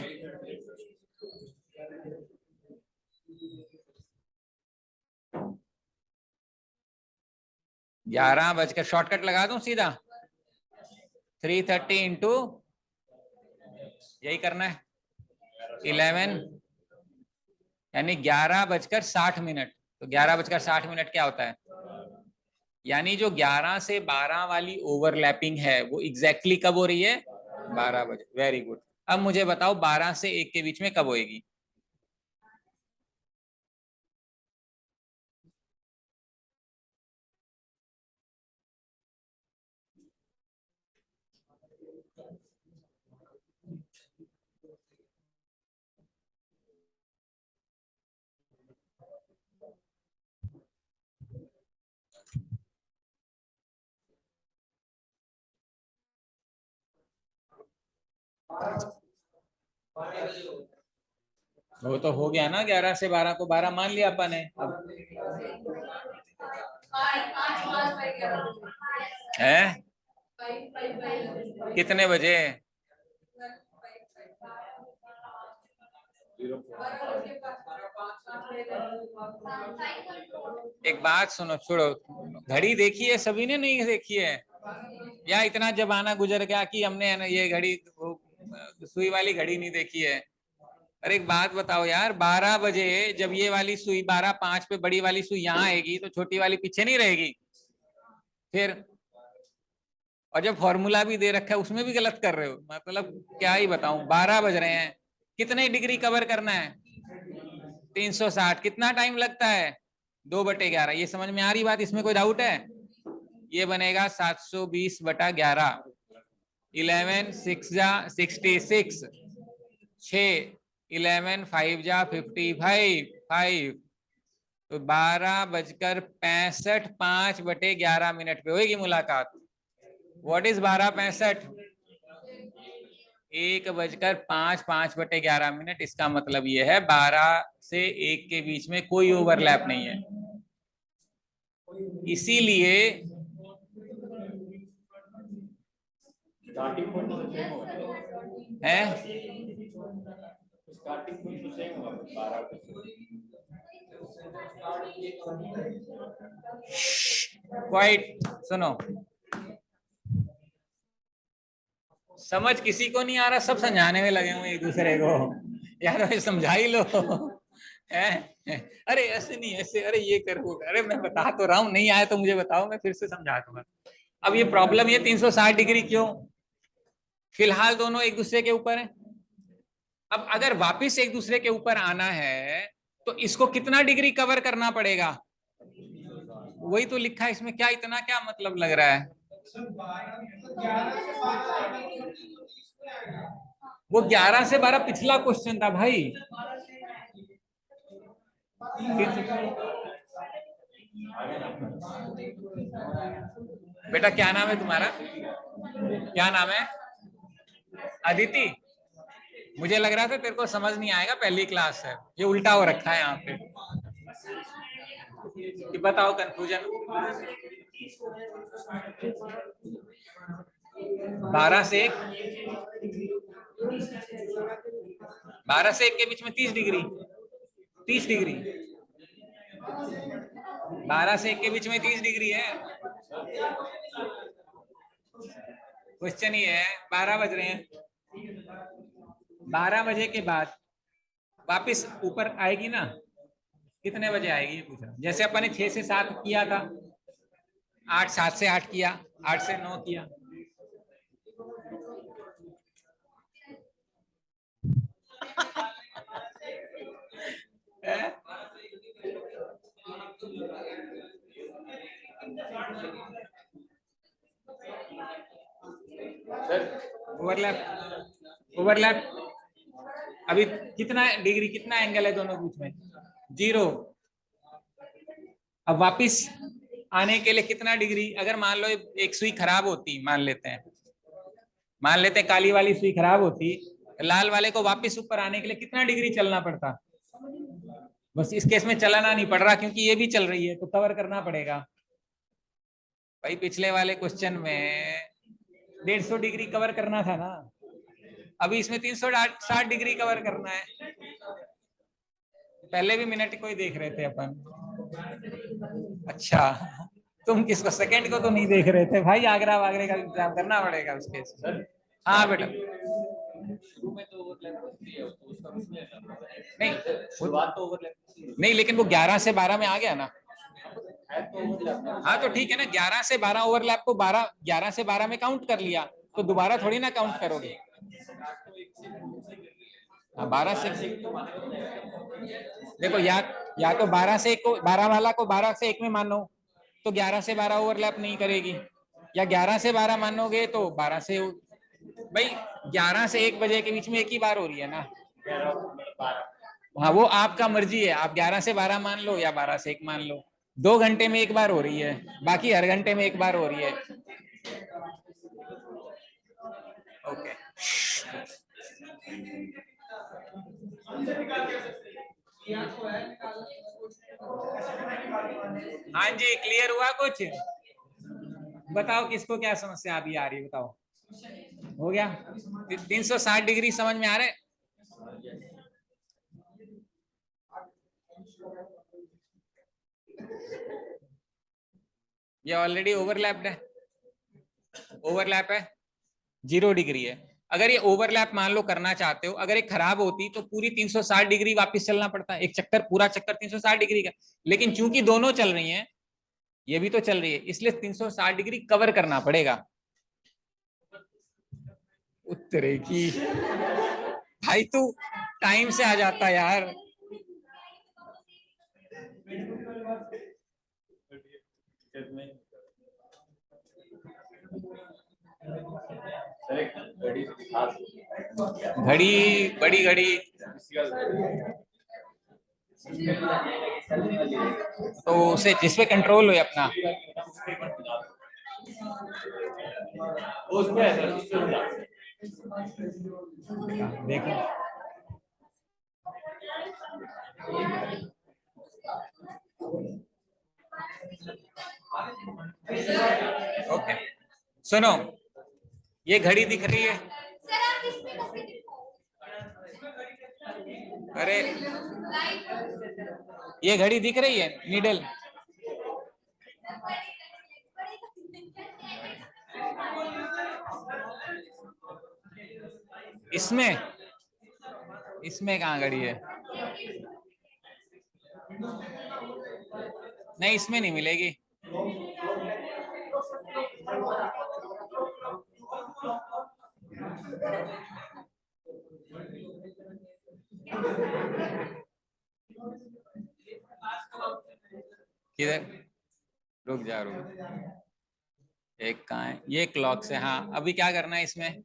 11 बजकर, शॉर्टकट लगा दूं सीधा, 330 इंटू, यही करना है 11, यानी 11 बजकर 60 मिनट। तो 11 बजकर 60 मिनट क्या होता है, यानी जो 11 से 12 वाली ओवरलैपिंग है वो एग्जैक्टली कब हो रही है 12 बजे। Very good. अब मुझे बताओ 12 से 1 के बीच में कब होएगी? वो तो हो गया ना, 11 से 12 को 12 मान लिया अपन ने। अब है कितने बजे? एक बात सुनो, छोड़ो, घड़ी देखी है सभी ने, नहीं देखी है? या इतना जमाना गुजर गया कि हमने ये घड़ी, सुई वाली घड़ी नहीं देखी है? अरे एक बात बताओ यार, 12 बजे जब ये वाली सुई 12:05 पे बड़ी वाली सुई यहाँ आएगी तो छोटी वाली पीछे नहीं रहेगी फिर? और जब फॉर्मूला भी दे रखा है उसमें भी गलत कर रहे हो, मतलब क्या ही बताऊं। 12 बज रहे हैं, कितने डिग्री कवर करना है? 360। कितना टाइम लगता है? 2/11। ये समझ में आ रही बात? इसमें कोई डाउट है? ये बनेगा 720/11। 11 6 जा 66, 6 11 5 जा 55, 5 तो 12:65, 5/11 पे होगी मुलाकात। What is 12:65? 1:05, 5/11। इसका मतलब ये है 12 से 1 के बीच में कोई ओवरलैप नहीं है, इसीलिए है। क्वाइट, सुनो, समझ किसी को नहीं आ रहा, सब समझाने में लगे हुए एक दूसरे को। यार भाई समझा ही लो। है? अरे ऐसे नहीं, ऐसे, अरे ये करो, अरे मैं बता तो रहा हूँ, नहीं आया तो मुझे बताओ, मैं फिर से समझा दूंगा। अब ये प्रॉब्लम, ये 360 डिग्री क्यों? फिलहाल दोनों एक दूसरे के ऊपर है। अब अगर वापिस एक दूसरे के ऊपर आना है तो इसको कितना डिग्री कवर करना पड़ेगा? वही तो लिखा है इसमें, क्या इतना क्या मतलब लग रहा है? वो 11 से 12 पिछला क्वेश्चन था भाई। बेटा क्या नाम है तुम्हारा? क्या नाम है? अदिति। मुझे लग रहा था तेरे को समझ नहीं आएगा, पहली क्लास है, ये उल्टा हो रखा है यहाँ पे। कि बताओ कंफ्यूजन। 12 से 1, 12 से 1 के बीच में 30 डिग्री, 30 डिग्री, 12 से 1 के बीच में 30 डिग्री है। क्वेश्चन ये है, 12 बज रहे हैं, 12 बजे के बाद वापिस ऊपर आएगी ना? कितने बजे आएगी ये पूछा। जैसे अपन ने 6 से 7 किया था, 8 7 से 8 किया, 8 से 9 किया। ओवरलैप, ओवरलैप अभी कितना डिग्री, कितना एंगल है दोनों बीच में? 0। अब वापिस आने के लिए कितना डिग्री? अगर मान लो एक सुई खराब होती, मान लेते हैं काली वाली सुई खराब होती, लाल वाले को वापिस ऊपर आने के लिए कितना डिग्री चलना पड़ता? बस इस केस में चलाना नहीं पड़ रहा क्योंकि ये भी चल रही है, तो कवर करना पड़ेगा भाई। पिछले वाले क्वेश्चन में 150 डिग्री कवर करना था ना, अभी इसमें 360 डिग्री कवर करना है। पहले भी मिनट को ही देख रहे थे अपन। अच्छा, तुम किसको, सेकंड को तो नहीं देख रहे थे भाई, आगरा वागरे का इंतजाम करना पड़ेगा उसके। हाँ बेटा, नहीं शुरुआत तो ओवरलैप नहीं, लेकिन वो 11 से 12 में आ गया ना। हाँ तो ठीक है ना, 11 से 12 ओवरलैप को 11 से 12 में काउंट कर लिया, तो दोबारा थोड़ी ना काउंट करोगे। 12 से देखो, या तो 12 से 1 को, 12 वाला को 12 से 1 में मानो तो 11 से 12 ओवरलैप नहीं करेगी, या 11 से 12 मानोगे तो 12 से, भाई 11 से 1 बजे के बीच में एक ही बार हो रही है ना। हाँ वो आपका मर्जी है, आप 11 से 12 मान लो या 12 से 1 मान लो। 2 घंटे में एक बार हो रही है, बाकी हर घंटे में एक बार हो रही है। ओके हाँ जी, क्लियर हुआ कुछ? बताओ किसको क्या समस्या अभी आ रही है, बताओ। हो गया? 360 डिग्री समझ में आ रहे? ये ऑलरेडी ओवरलैप्ड है, ओवरलैप है, 0 डिग्री है। अगर ये ओवरलैप मान लो करना चाहते हो, अगर ये खराब होती तो पूरी 360 डिग्री वापस चलना पड़ता, एक चक्कर, पूरा चक्कर 360 डिग्री का। लेकिन चूंकि दोनों चल रही हैं, ये भी तो चल रही है, इसलिए 360 डिग्री कवर करना पड़ेगा। उत्तरे की भाई, तू टाइम से आ जाता यार। घड़ी, बड़ी घड़ी, तो उसे जिसपे कंट्रोल हो अपना। देखो, ओके, सुनो, ये घड़ी दिख रही है? अरे, ये घड़ी दिख रही है, नीडल? इसमें, इसमें कहाँ घड़ी है? नहीं, इसमें नहीं मिलेगी। किधर? रुक जा, रुक। एक कहाँ है? ये क्लॉक से, हाँ। अभी क्या करना है इसमें?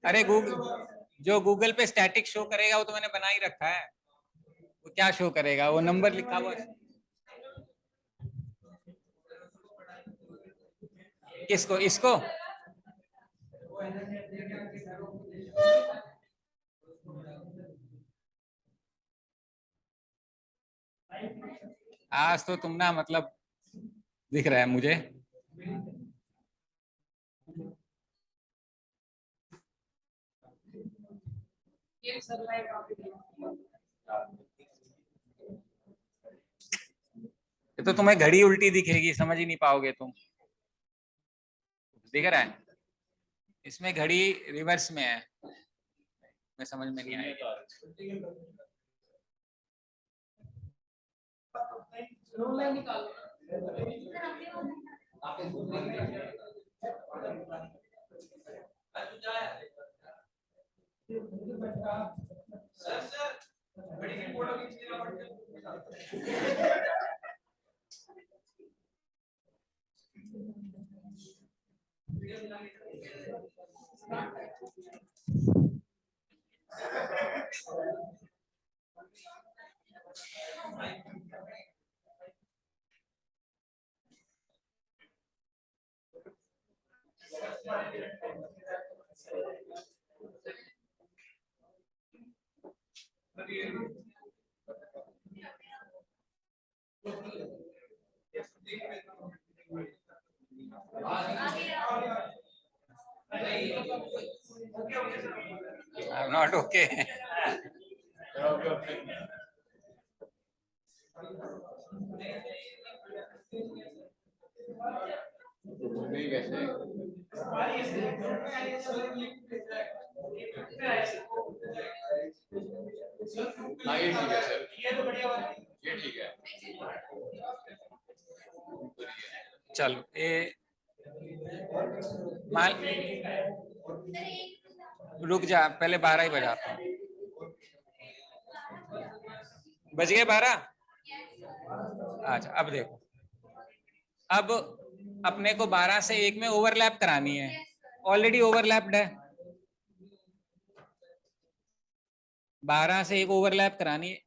अरे गूगल, जो गूगल पे स्टैटिक शो करेगा वो तो मैंने बना ही रखा है। वो क्या शो करेगा? वो नंबर लिखा हुआ है। किसको? इसको? आज तो तुम ना, मतलब दिख रहा है मुझे। ये तो तुम्हें घड़ी उल्टी दिखेगी, समझ ही नहीं पाओगे तुम। दिख रहा है? इसमें घड़ी रिवर्स में है, मैं समझ में नहीं आएगा। I'm not okay. चलो, ये मान, रुक जा, पहले 12 ही बजाता हूँ। बज गए 12? अच्छा, अब देखो, अब अपने को 12 से 1 में ओवरलैप करानी है, ऑलरेडी ओवरलैप्ड है। 12 से 1 ओवरलैप करानी है,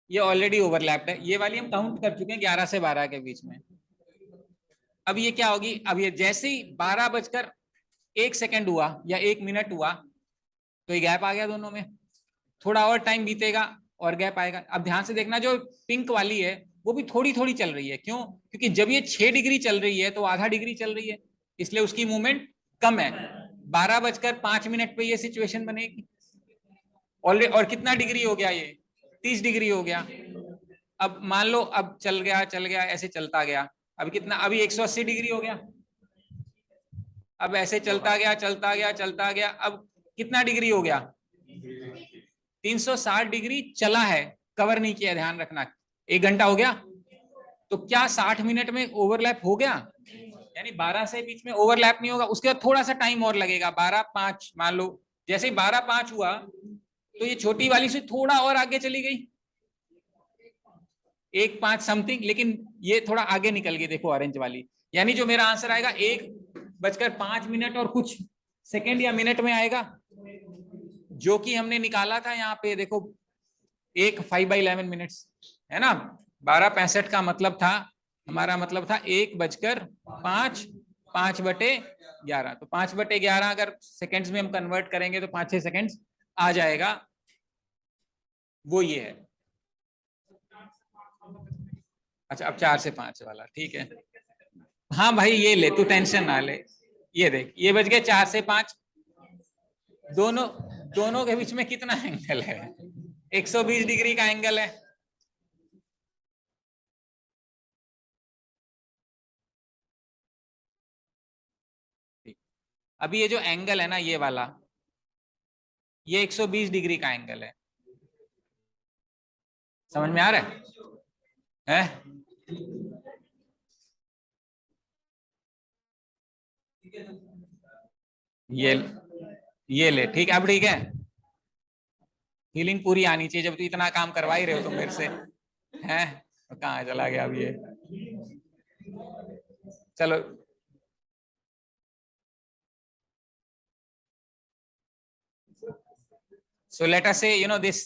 ये ऑलरेडी ओवरलैप्ड है। ये वाली हम काउंट कर चुके हैं 11 से 12 के बीच में। अब ये क्या होगी, अब ये जैसे ही 12 बजकर 1 सेकंड हुआ या 1 मिनट हुआ तो ये गैप आ गया दोनों में, थोड़ा और टाइम बीतेगा और गैप आएगा। अब ध्यान से देखना, जो पिंक वाली है वो भी थोड़ी थोड़ी चल रही है, क्यों? क्योंकि जब ये 6 डिग्री चल रही है तो आधा डिग्री चल रही है, इसलिए उसकी मूवमेंट कम है। 12 बजकर 5 मिनट पे ये सिचुएशन बनेगी ऑलरेडी। और कितना डिग्री हो गया ये? 30 डिग्री हो गया। अब मान लो अब चल गया ऐसे चलता गया, अभी कितना, अभी 180 डिग्री हो गया। अब ऐसे चलता गया, अब कितना डिग्री हो गया? 360 डिग्री चला है, कवर नहीं किया, ध्यान रखना। 1 घंटा हो गया, तो क्या 60 मिनट में ओवरलैप हो गया? यानी 12 से बीच में ओवरलैप नहीं होगा। उसके बाद थोड़ा सा टाइम और लगेगा, 12:05 मान लो। जैसे ही 12:05 हुआ तो ये छोटी वाली से थोड़ा और आगे चली गई, 1:05 समथिंग, लेकिन ये थोड़ा आगे निकल गई, देखो ऑरेंज वाली। यानी जो मेरा आंसर आएगा 1:05 और कुछ सेकेंड या मिनट में आएगा, जो कि हमने निकाला था यहाँ पे देखो, 5/11 मिनट्स है ना। 12:65 का मतलब था, हमारा मतलब था 1:05, 5/11। तो 5/11 अगर सेकेंड्स में हम कन्वर्ट करेंगे तो 5-6 सेकेंड्स आ जाएगा, वो ये है। अच्छा, अब 4 से 5 वाला ठीक है। हाँ भाई ये ले, तू टेंशन ना ले। ये देख, ये बज गए 4 से 5, दोनों दोनों के बीच में कितना एंगल है? 120 डिग्री का एंगल है। अभी ये जो एंगल है ना, ये वाला, ये 120 डिग्री का एंगल है। समझ में आ रहा है? ये ये ले, ठीक है, अब ठीक है। फीलिंग पूरी आनी चाहिए, जब तू इतना काम करवा ही रहे हो तो मेरे से है। तो कहाँ चला गया अब ये? चलो, so let us say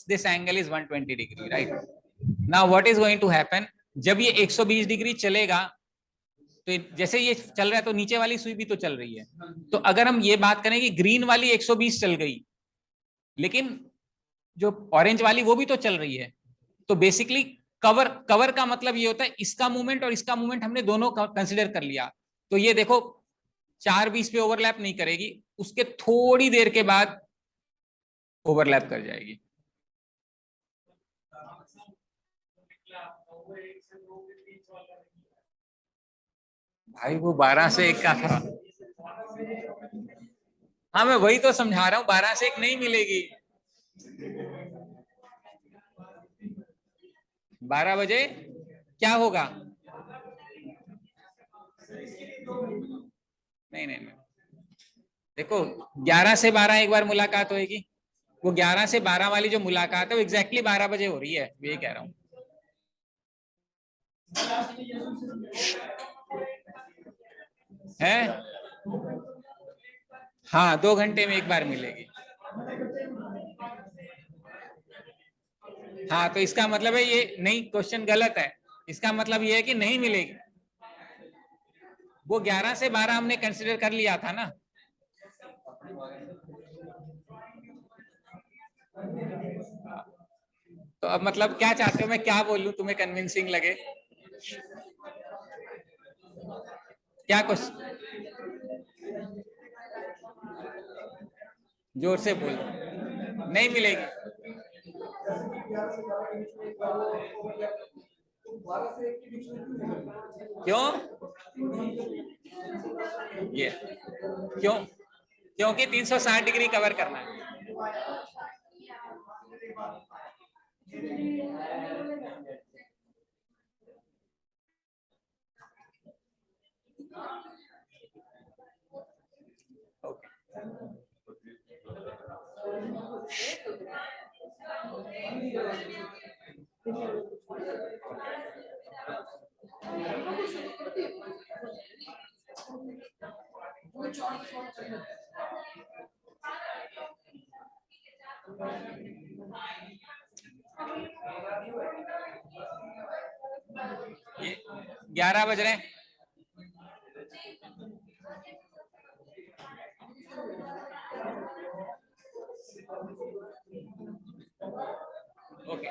this angle is 120 degree, right? Now what is going to happen, जब ये 120 डिग्री चलेगा तो जैसे ये चल रहा है तो नीचे वाली सुई भी तो चल रही है। तो अगर हम ये बात करें कि ग्रीन वाली 120 चल गई, लेकिन जो ऑरेंज वाली वो भी तो चल रही है, तो बेसिकली कवर कवर का मतलब ये होता है इसका मूवमेंट और इसका मूवमेंट हमने दोनों कंसिडर कर लिया। तो ये देखो 4:20 पे ओवरलैप नहीं करेगी, उसके थोड़ी देर के बाद ओवरलैप कर जाएगी। भाई वो 12 से 1 का था। हाँ मैं वही तो समझा रहा हूँ, 12 से 1 नहीं मिलेगी। 12 बजे क्या होगा? नहीं नहीं नहीं, देखो 11 से 12 एक बार मुलाकात होगी, वो 11 से 12 वाली जो मुलाकात है वो एग्जैक्टली 12 बजे हो रही है, ये कह रहा हूँ। है, हाँ 2 घंटे में एक बार मिलेगी। हाँ तो इसका मतलब है ये नहीं, क्वेश्चन गलत है। इसका मतलब ये है कि नहीं मिलेगी। वो 11 से 12 हमने कंसिडर कर लिया था ना। तो अब मतलब क्या चाहते हो, मैं क्या बोलूं तुम्हें कन्विंसिंग लगे? क्या क्वेश्चन? जोर से बोल। नहीं मिलेगी। क्यों? ये क्यों? क्योंकि 360 डिग्री कवर करना है। ये 11 बज रहे हैं। ओके,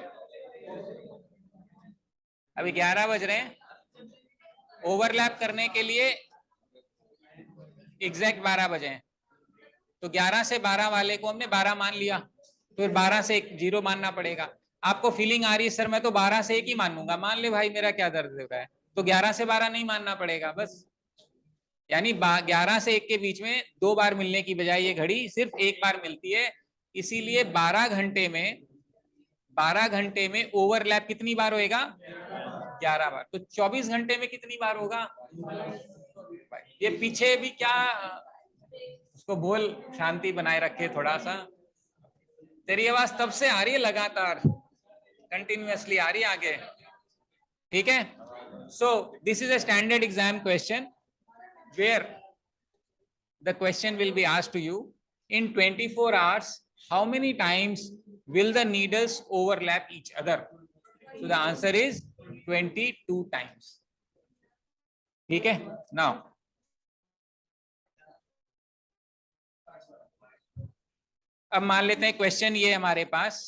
अभी 11 बज रहे हैं। ओवरलैप करने के लिए एग्जैक्ट 12 बजे हैं, तो 11 से 12 वाले को हमने 12 मान लिया, तो फिर 12 से 1 0 मानना पड़ेगा। आपको फीलिंग आ रही है सर मैं तो 12 से 1 ही मानूंगा, मान ले भाई मेरा क्या दर्द हो रहा है, तो 11 से 12 नहीं मानना पड़ेगा बस। यानी 11 से 1 के बीच में 2 बार मिलने की बजाय ये घड़ी सिर्फ 1 बार मिलती है, इसीलिए 12 घंटे में ओवरलैप कितनी बार होएगा? 11 बार। तो 24 घंटे में कितनी बार होगा? ये पीछे भी क्या उसको बोल, शांति बनाए रखे थोड़ा सा। तेरी आवाज तब से आ रही है लगातार, कंटिन्यूअसली आ रही है आगे, ठीक है। सो this is a standard exam question where the question will be asked to you in 24 hours how many times will the needles overlap each other? So the answer is 22 times. ठीक है। Now अब मान लेते हैं question ये हमारे पास,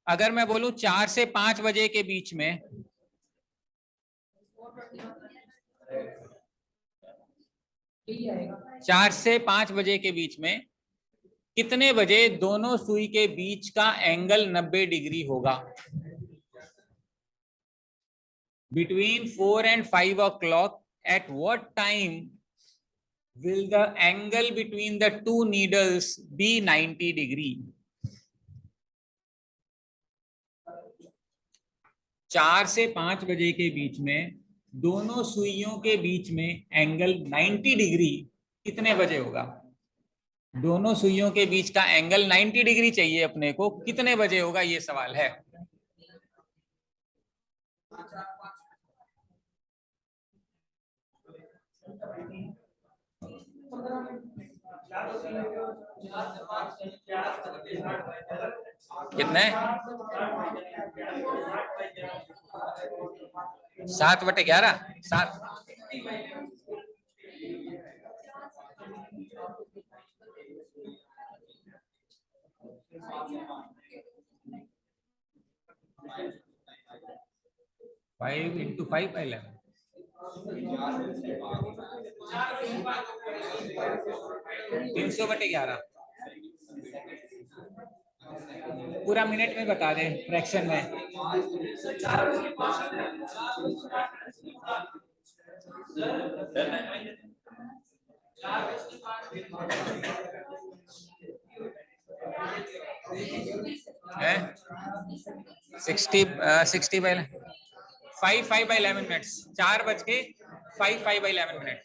अगर मैं बोलूं 4 से 5 बजे के बीच में, चार से 5 बजे के बीच में कितने बजे दोनों सुई के बीच का एंगल 90 डिग्री होगा? Between 4 and 5 o'clock, at what time will the angle between the two needles be 90 degree? 4 से 5 बजे के बीच में दोनों सुइयों के बीच में एंगल 90 डिग्री कितने बजे होगा? दोनों सुइयों के बीच का एंगल 90 डिग्री चाहिए अपने को, कितने बजे होगा ये सवाल है। कितने? 7/11 7। फाइव इंटू 5 बाई 11, 300/11 पूरा मिनट में बता दे, फ्रैक्शन में। है 60 बाई 5/11 मिनट्स, 4:05/11 मिनट।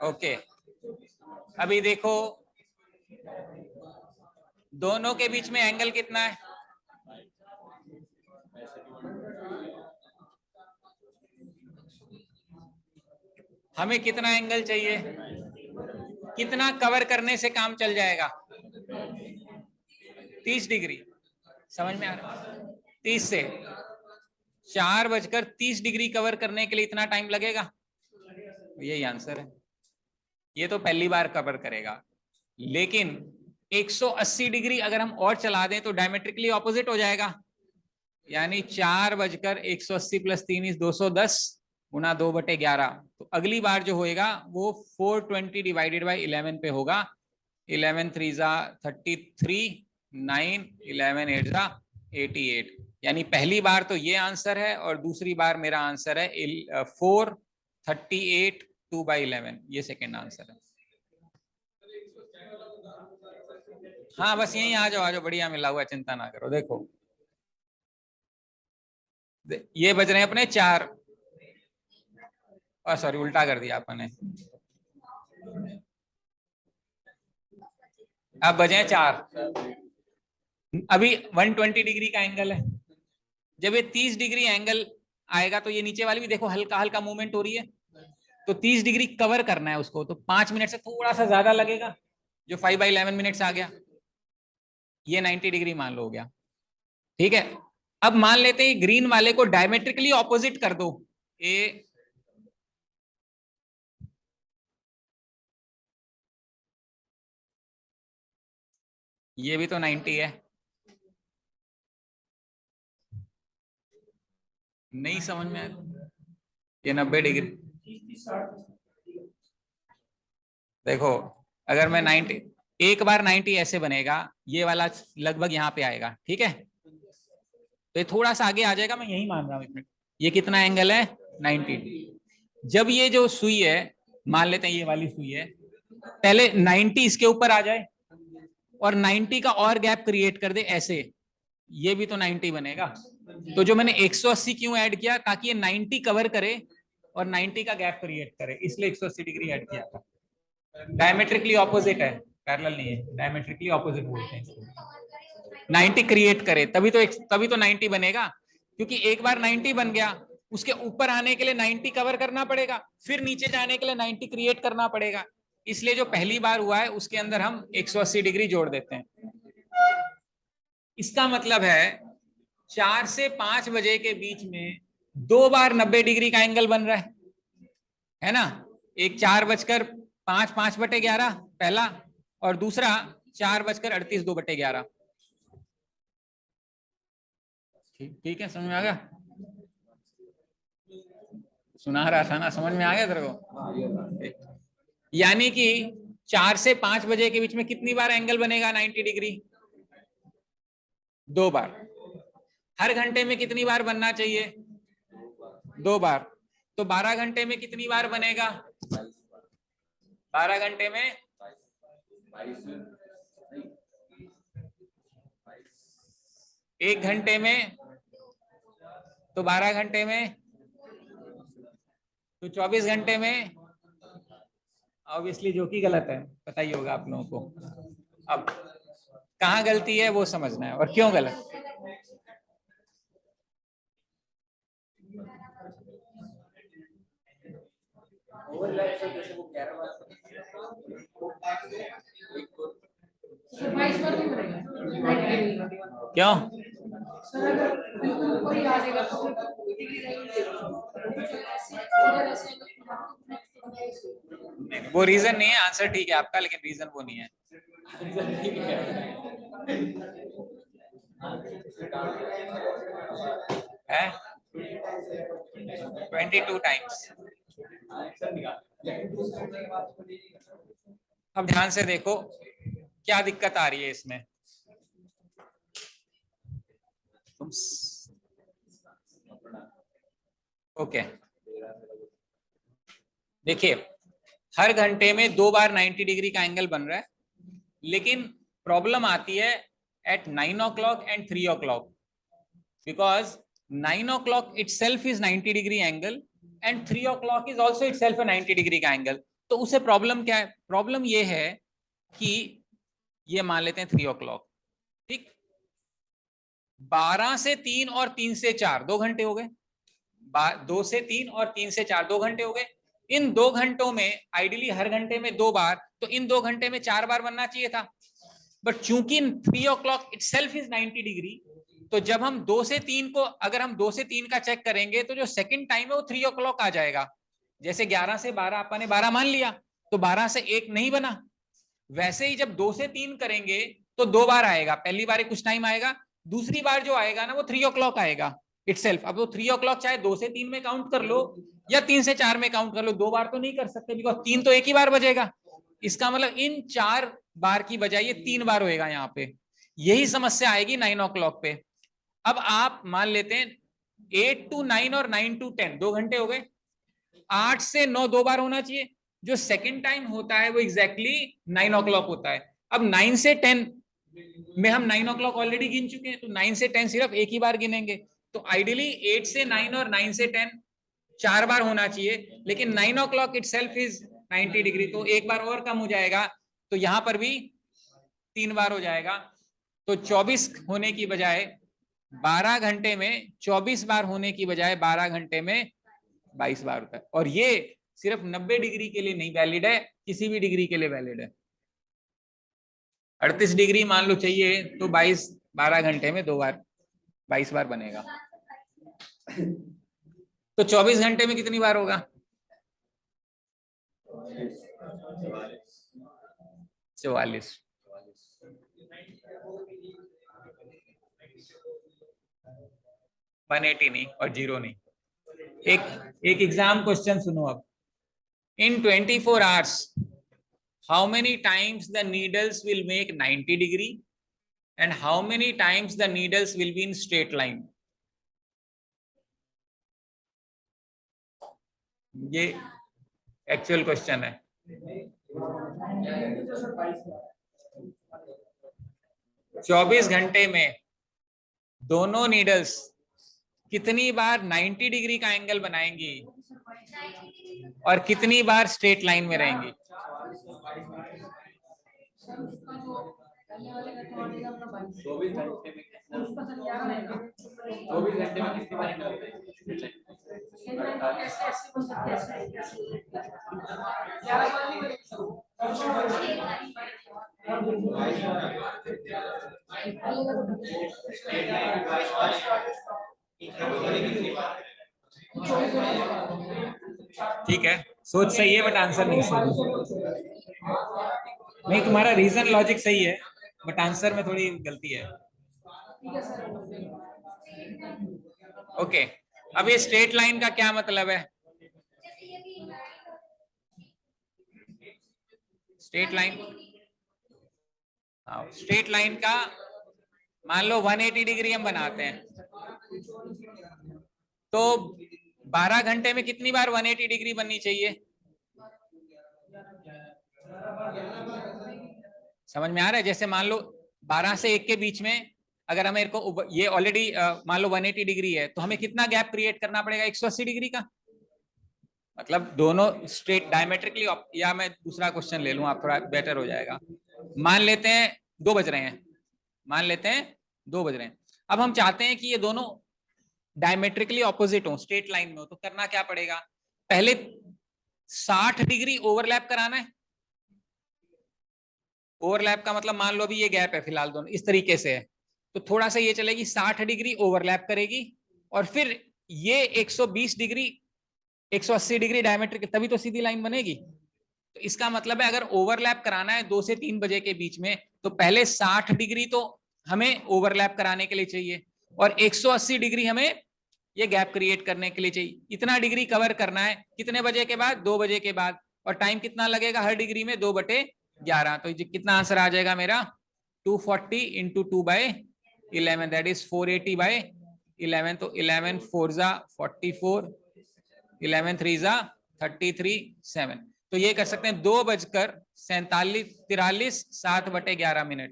ओके, अभी देखो दोनों के बीच में एंगल कितना है? हमें कितना एंगल चाहिए? कितना कवर करने से काम चल जाएगा? 30 डिग्री। समझ में आ रहा है? 30 से 4:30 डिग्री कवर करने के लिए इतना टाइम लगेगा, यही आंसर है। ये तो पहली बार कवर करेगा, लेकिन 180 डिग्री अगर हम और चला दें तो डायमेट्रिकली ऑपोजिट हो जाएगा, यानी 4:180 + 3 = 210, गुना 2/11, तो अगली बार जो होएगा वो 420 डिवाइडेड बाई 11 पे होगा। 11 3 जा 33, 9 11 8 जा 88। यानी पहली बार तो ये आंसर है और दूसरी बार मेरा आंसर है 438 2/11, ये सेकेंड आंसर है। हाँ बस यही आ जाओ बढ़िया मिला हुआ, चिंता ना करो। देखो ये बज रहे हैं अपने 4, और सॉरी उल्टा कर दिया अपने, अब बजे 4। अभी 120 डिग्री का एंगल है, जब ये 30 डिग्री एंगल आएगा तो ये नीचे वाली भी देखो हल्का हल्का मूवमेंट हो रही है, तो 30 डिग्री कवर करना है उसको, तो 5 मिनट से थोड़ा सा ज्यादा लगेगा, जो 5/11 मिनट्स आ गया, ये 90 डिग्री मान लो हो गया। ठीक है, अब मान लेते हैं ग्रीन वाले को डायमेट्रिकली ऑपोजिट कर दो, ए ये भी तो 90 है, नहीं समझ में आया, ये 90 डिग्री। देखो अगर मैं 90, एक बार 90 ऐसे बनेगा, ये वाला लगभग यहाँ पे आएगा, ठीक है, तो ये थोड़ा सा आगे आ जाएगा, मैं यही मान रहा हूँ। ये कितना एंगल है 90। जब ये जो सुई है, मान लेते हैं ये वाली सुई है, पहले 90 इसके ऊपर आ जाए और 90 का और गैप क्रिएट कर दे ऐसे, ये भी तो 90 बनेगा। तो जो मैंने 180 क्यों ऐड किया, ताकि ये 90 कवर करे और 90 का गैप क्रिएट करे, इसलिए 180 डिग्री ऐड किया था। डायमेट्रिकली ऑपोजिट है, पैरेलल नहीं है, डायमेट्रिकली ऑपोजिट बोलते हैं। 90 क्रिएट करे तभी तो 90 बनेगा, क्योंकि एक बार 90 बन गया, उसके ऊपर आने के लिए 90 कवर करना पड़ेगा, फिर नीचे जाने के लिए 90 क्रिएट करना पड़ेगा, इसलिए जो पहली बार हुआ है उसके अंदर हम 180 डिग्री जोड़ देते हैं। इसका मतलब है 4 से 5 बजे के बीच में 2 बार 90 डिग्री का एंगल बन रहा है ना, एक 4:05 5/11 पहला, और दूसरा 4:38 2/11। ठीक है, समझ में आ गया, सुना रहा था ना, समझ में आ गया तेरे को। यानी कि 4 से 5 बजे के बीच में कितनी बार एंगल बनेगा 90 डिग्री, 2 बार। हर घंटे में कितनी बार बनना चाहिए, 2 बार। तो 12 घंटे में कितनी बार बनेगा, 12 घंटे में 1 घंटे में, तो 12 घंटे में, तो 24 घंटे में। ऑब्वियसली जो कि गलत है, पता ही होगा आप लोगों को। अब कहाँ गलती है वो समझना है, और क्यों गलत। क्यों, वो रीजन नहीं है, आंसर ठीक है आपका, लेकिन रीजन वो नहीं है। है 22 टाइम्स। अब ध्यान से देखो क्या दिक्कत आ रही है इसमें। तुम ओके, देखिए हर घंटे में 2 बार 90 डिग्री का एंगल बन रहा है, लेकिन प्रॉब्लम आती है at 9 o'clock and 3 o'clock, because 9 o'clock itself is 90 degree angle and 3 o'clock is also itself a 90 degree का एंगल। तो उसे प्रॉब्लम क्या है, प्रॉब्लम ये है कि ये मान लेते हैं 3 o'clock, ठीक, 12 से 3 और 3 से 4 2 घंटे हो गए, 2 से 3 और 3 से 4 2 घंटे हो गए। इन 2 घंटों में आइडियली हर घंटे में 2 बार, तो इन 2 घंटे में 4 बार बनना चाहिए था, बट चूंकि 3 o'clock itself is 90 डिग्री, तो जब हम 2 से 3 को, अगर हम 2 से 3 का चेक करेंगे तो जो सेकंड टाइम है वो 3 o'clock आ जाएगा। जैसे 11 से 12 आपने 12 मान लिया, तो 12 से 1 नहीं बना, वैसे ही जब 2 से 3 करेंगे तो 2 बार आएगा, पहली बार कुछ टाइम आएगा, दूसरी बार जो आएगा ना वो 3 o'clock आएगा। इटसेल्फ। अब वो 3 o'clock चाहे 2 से 3 में काउंट कर लो या 3 से 4 में काउंट कर लो, 2 बार तो नहीं कर सकते, बिकॉज 3 तो एक ही बार बजेगा। इसका मतलब इन 4 बार की बजाय ये 3 बार होएगा यहाँ पे। यही समस्या आएगी 9 o'clock पे। अब आप मान लेते हैं 8 to 9 और 9 to 10 2 घंटे हो गए। 8 से 9 2 बार होना चाहिए। जो सेकंड टाइम होता है वो एग्जैक्टली 9 o'clock होता है। अब 9 से 10 में हम 9 o'clock ऑलरेडी गिन चुके हैं, तो 9 से 10 सिर्फ एक ही बार गिनेंगे। तो आइडियली 8 से 9 और 9 से 10 4 बार होना चाहिए, लेकिन 9 o'clock itself is 90 डिग्री, तो एक बार और कम हो जाएगा, तो यहां पर भी 3 बार हो जाएगा। तो 24 होने की बजाय 12 घंटे में 24 बार होने की बजाय 12 घंटे में 22 बार होता है। और ये सिर्फ 90 डिग्री के लिए नहीं वैलिड है, किसी भी डिग्री के लिए वैलिड है। 38 डिग्री मान लो चाहिए तो 12 घंटे में 2 बार 22 बार बनेगा। तो 24 घंटे में कितनी बार होगा? 44। 180 नहीं और 0 नहीं। एक एग्जाम क्वेश्चन सुनो अब। इन 24 hours how many times the needles will make 90 degree and how many times the needles will be in straight line? ये एक्चुअल क्वेश्चन है। 24 घंटे में दोनों नीडल्स कितनी बार 90 डिग्री का एंगल बनाएंगी और कितनी बार स्ट्रेट लाइन में रहेंगी? ठीक है, सोच सही है बट आंसर नहीं सही। नहीं, तुम्हारा रीजन लॉजिक सही है बट आंसर में थोड़ी गलती है। ओके, अब ये स्ट्रेट लाइन का क्या मतलब है? स्ट्रेट लाइन, स्ट्रेट लाइन का मान लो 180 डिग्री हम बनाते हैं, तो 12 घंटे में कितनी बार 180 डिग्री बननी चाहिए? समझ में आ रहा है? जैसे मान लो 12 से 1 के बीच में अगर हमें ये ऑलरेडी मान लो 180 डिग्री है, तो हमें कितना गैप क्रिएट करना पड़ेगा? 180 डिग्री का। मतलब दोनों स्ट्रेट डायमेट्रिकली, या मैं दूसरा क्वेश्चन ले लूं, आप थोड़ा बेटर हो जाएगा। मान लेते हैं 2 बज रहे हैं, मान लेते हैं 2 बज रहे हैं। अब हम चाहते हैं कि ये दोनों डायमेट्रिकली ऑपोजिट हो, स्ट्रेट लाइन में हो, तो करना क्या पड़ेगा? पहले 60 डिग्री ओवरलैप कराना है। ओवरलैप का मतलब मान लो अभी ये गैप है फिलहाल दोनों इस तरीके से है, तो थोड़ा सा ये चलेगी, 60 डिग्री ओवरलैप करेगी और फिर ये 120 डिग्री 180 डिग्री डायमेट्रिक, तभी तो सीधी लाइन बनेगी। तो इसका मतलब है अगर ओवरलैप कराना है 2 से 3 बजे के बीच में, तो पहले 60 डिग्री तो हमें ओवरलैप कराने के लिए चाहिए और 180 डिग्री हमें ये गैप क्रिएट करने के लिए चाहिए। इतना डिग्री कवर करना है कितने बजे के बाद? 2 बजे के बाद। और टाइम कितना लगेगा हर डिग्री में? 2/11। तो कितना आंसर आ जाएगा मेरा? 240 इंटू 2/11, दैट इज 480/11। तो 11 4 जा 44, 11 3 जा 33, 7। तो ये कर सकते हैं 2:47 7/11।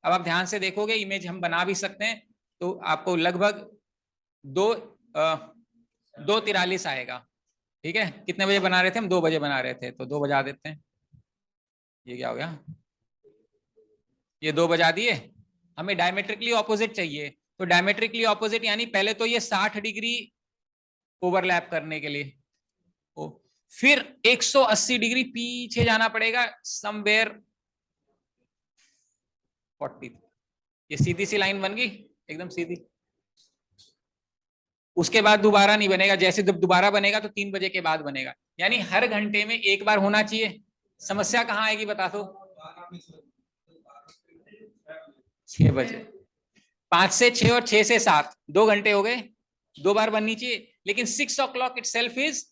अब आप ध्यान से देखोगे, इमेज हम बना भी सकते हैं, तो आपको लगभग 2:43 आएगा। ठीक है, कितने बजे बना रहे थे हम? 2 बजे बना रहे थे, तो 2 बजा देते हैं। ये क्या हो गया? ये 2 बजा दिए। हमें डायमेट्रिकली ऑपोजिट चाहिए, तो डायमेट्रिकली ऑपोजिट यानी पहले तो ये 60 डिग्री ओवरलैप करने के लिए, फिर 180 डिग्री पीछे जाना पड़ेगा समवेयर 40। ये सीधी सी लाइन बन गई, एकदम सीधी। उसके बाद दोबारा नहीं बनेगा, जैसे जब दोबारा बनेगा तो 3 बजे के बाद बनेगा, यानी हर घंटे में एक बार होना चाहिए। समस्या कहाँ आएगी बता दो? 6 बजे। 5 से 6 और 6 से 7 2 घंटे हो गए। 2 बार बननी चाहिए, लेकिन 6 o'clock itself is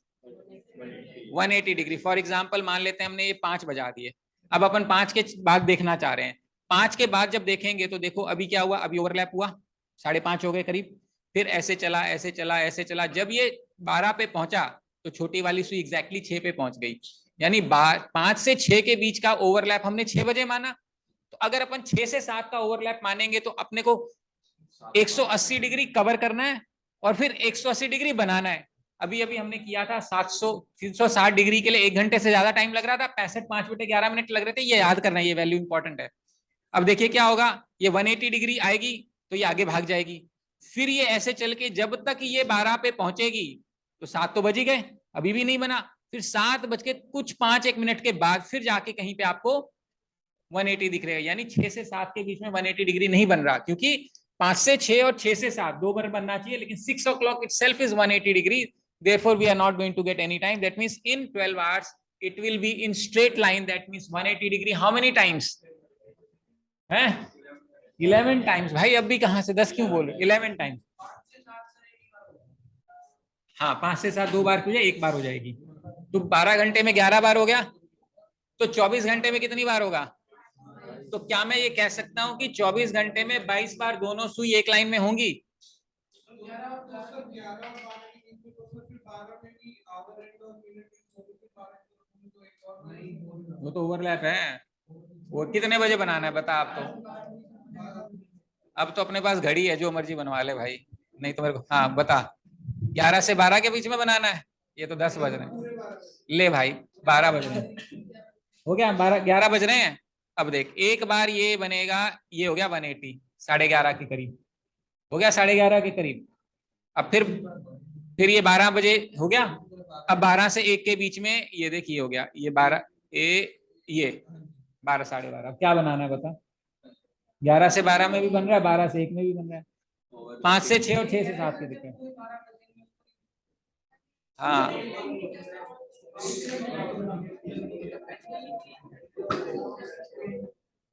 180 degree. For example मान लेते हैं हमने ये 5 बजा दिए, अब अपन 5 के बाद देखना चाह रहे हैं। 5 के बाद जब देखेंगे तो देखो अभी क्या हुआ, अभी ओवरलैप हुआ, 5:30 हो गए करीब, फिर ऐसे चला ऐसे चला ऐसे चला, जब ये 12 पे पहुंचा तो छोटी वाली सुई एग्जैक्टली 6 पे पहुंच गई, यानी 5 से 6 के बीच का ओवरलैप हमने 6 बजे माना। तो अगर अपन 6 से 7 का ओवरलैप मानेंगे तो अपने को 180 डिग्री कवर करना है और फिर 180 डिग्री बनाना है। अभी अभी हमने किया था 360 डिग्री के लिए 1 घंटे से ज्यादा टाइम लग रहा था, 65 5 बटे 11 मिनट लग रहे थे। ये याद करना, ये वैल्यू इंपॉर्टेंट है। अब देखिए क्या होगा, ये 180 डिग्री आएगी तो ये आगे भाग जाएगी, फिर ये ऐसे चल के जब तक ये 12 पे पहुंचेगी तो 7 तो बज ही गए, अभी भी नहीं बना, फिर 7 बज के कुछ 1 मिनट के बाद फिर जाके कहीं पे आपको 180 दिख रहा है, यानी 6 से 7 के बीच में 180 डिग्री नहीं बन रहा, क्योंकि 5 से 6 और 6 से 7 2 बार बनना चाहिए, लेकिन 6 o'clock itself is 180 degree, therefore we are not going to get any time. That means in 12 hours it will be in straight line, that means 180 degree how many times है? 11 times। भाई अब भी कहां से 10 क्यों बोल, 11 टाइम्स। हाँ 5 से 7 2 बार की 1 बार हो जाएगी, तो 12 घंटे में 11 बार हो गया, तो 24 घंटे में कितनी बार होगा? तो क्या मैं ये कह सकता हूं कि 24 घंटे में 22 बार दोनों सुई एक लाइन में होंगी? वो तो ओवरलैप है, वो कितने बजे बनाना है बता आप तो। अब तो अपने पास घड़ी है, जो मर्जी बनवा ले भाई, नहीं तो मेरे को हाँ बता, 11 से 12 के बीच में बनाना है, ये तो 10 बज रहे हैं, ले भाई 12 बज रहे हैं, हो गया 11 बज रहे हैं। अब देख एक बार ये बनेगा, ये हो गया 180, 11:30 के करीब हो गया, 11:30 के करीब। अब फिर ये 12 बजे हो गया, अब 12 से 1 के बीच में ये देखिए हो गया, ये 12 ये 12 12:30, क्या बनाना है बता? 11 से 12 में भी बन रहा है, 12 से 1 में भी बन रहा है, 5 से 6 और 6 से 7 की दिक्कत। हाँ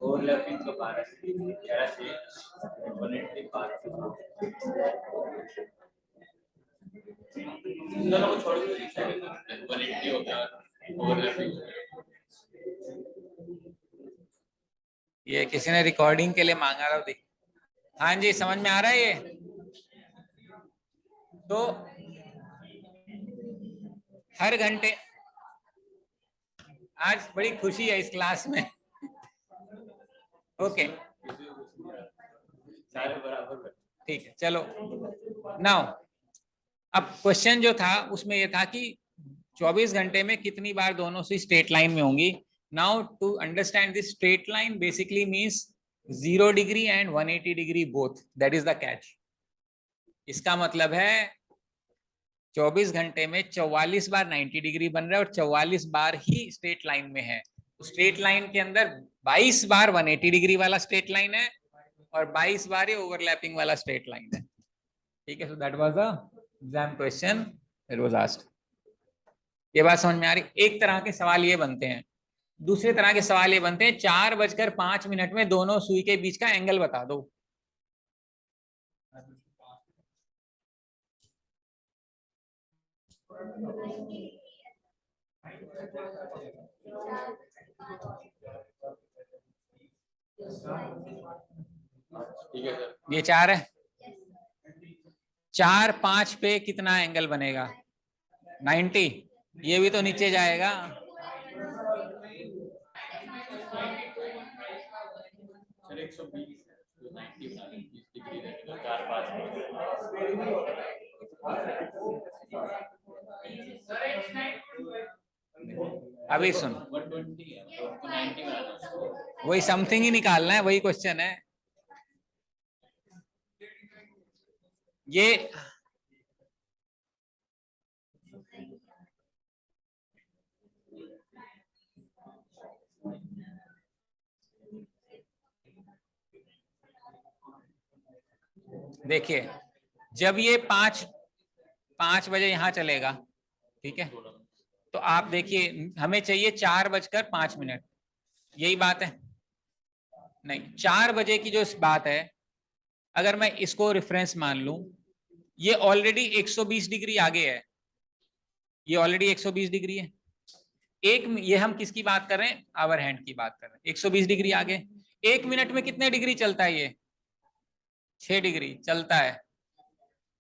ओवरलैपिंग तो 12 से 11 से 180 दोनों को छोड़ के 180 हो गया ओवरलैपिंग। ये किसी ने रिकॉर्डिंग के लिए मांगा था, देख। हाँ जी समझ में आ रहा है ये? तो हर घंटे, आज बड़ी खुशी है इस क्लास में। ओके ठीक है चलो। नाउ अब क्वेश्चन जो था उसमें ये था कि 24 घंटे में कितनी बार दोनों से स्ट्रेट लाइन में होंगी। Now to understand this straight line basically means 0 degree and 180 degree both, that is the catch. इसका मतलब है 24 घंटे में 44 बार 90 डिग्री बन रहा है और 44 बार ही स्ट्रेट लाइन में है। स्ट्रेट लाइन के अंदर 22 बार 180 डिग्री वाला स्ट्रेट लाइन है और 22 बार ये ओवरलैपिंग वाला स्ट्रेट लाइन है। ठीक है, so that was the exam question that was asked. ये बात समझ में आ रही? एक तरह के सवाल ये बनते हैं, दूसरे तरह के सवाल ये बनते हैं 4:05 में दोनों सुई के बीच का एंगल बता दो। ठीक है सर, ये 4 है, 4-5 पे कितना एंगल बनेगा? 90, ये भी तो नीचे जाएगा। अभी सुन, वही समथिंग ही निकालना है, वही क्वेश्चन है ये। देखिए जब ये 5 बजे यहां चलेगा, ठीक है, तो आप देखिए हमें चाहिए 4:05, यही बात है। नहीं, 4 बजे की जो बात है, अगर मैं इसको रेफरेंस मान लूं ये ऑलरेडी 120 डिग्री आगे है, ये ऑलरेडी 120 डिग्री है। ये हम किसकी बात कर रहे हैं, आवर हैंड की बात कर रहे हैं, 120 डिग्री आगे। 1 मिनट में कितने डिग्री चलता है ये, 6 डिग्री चलता है।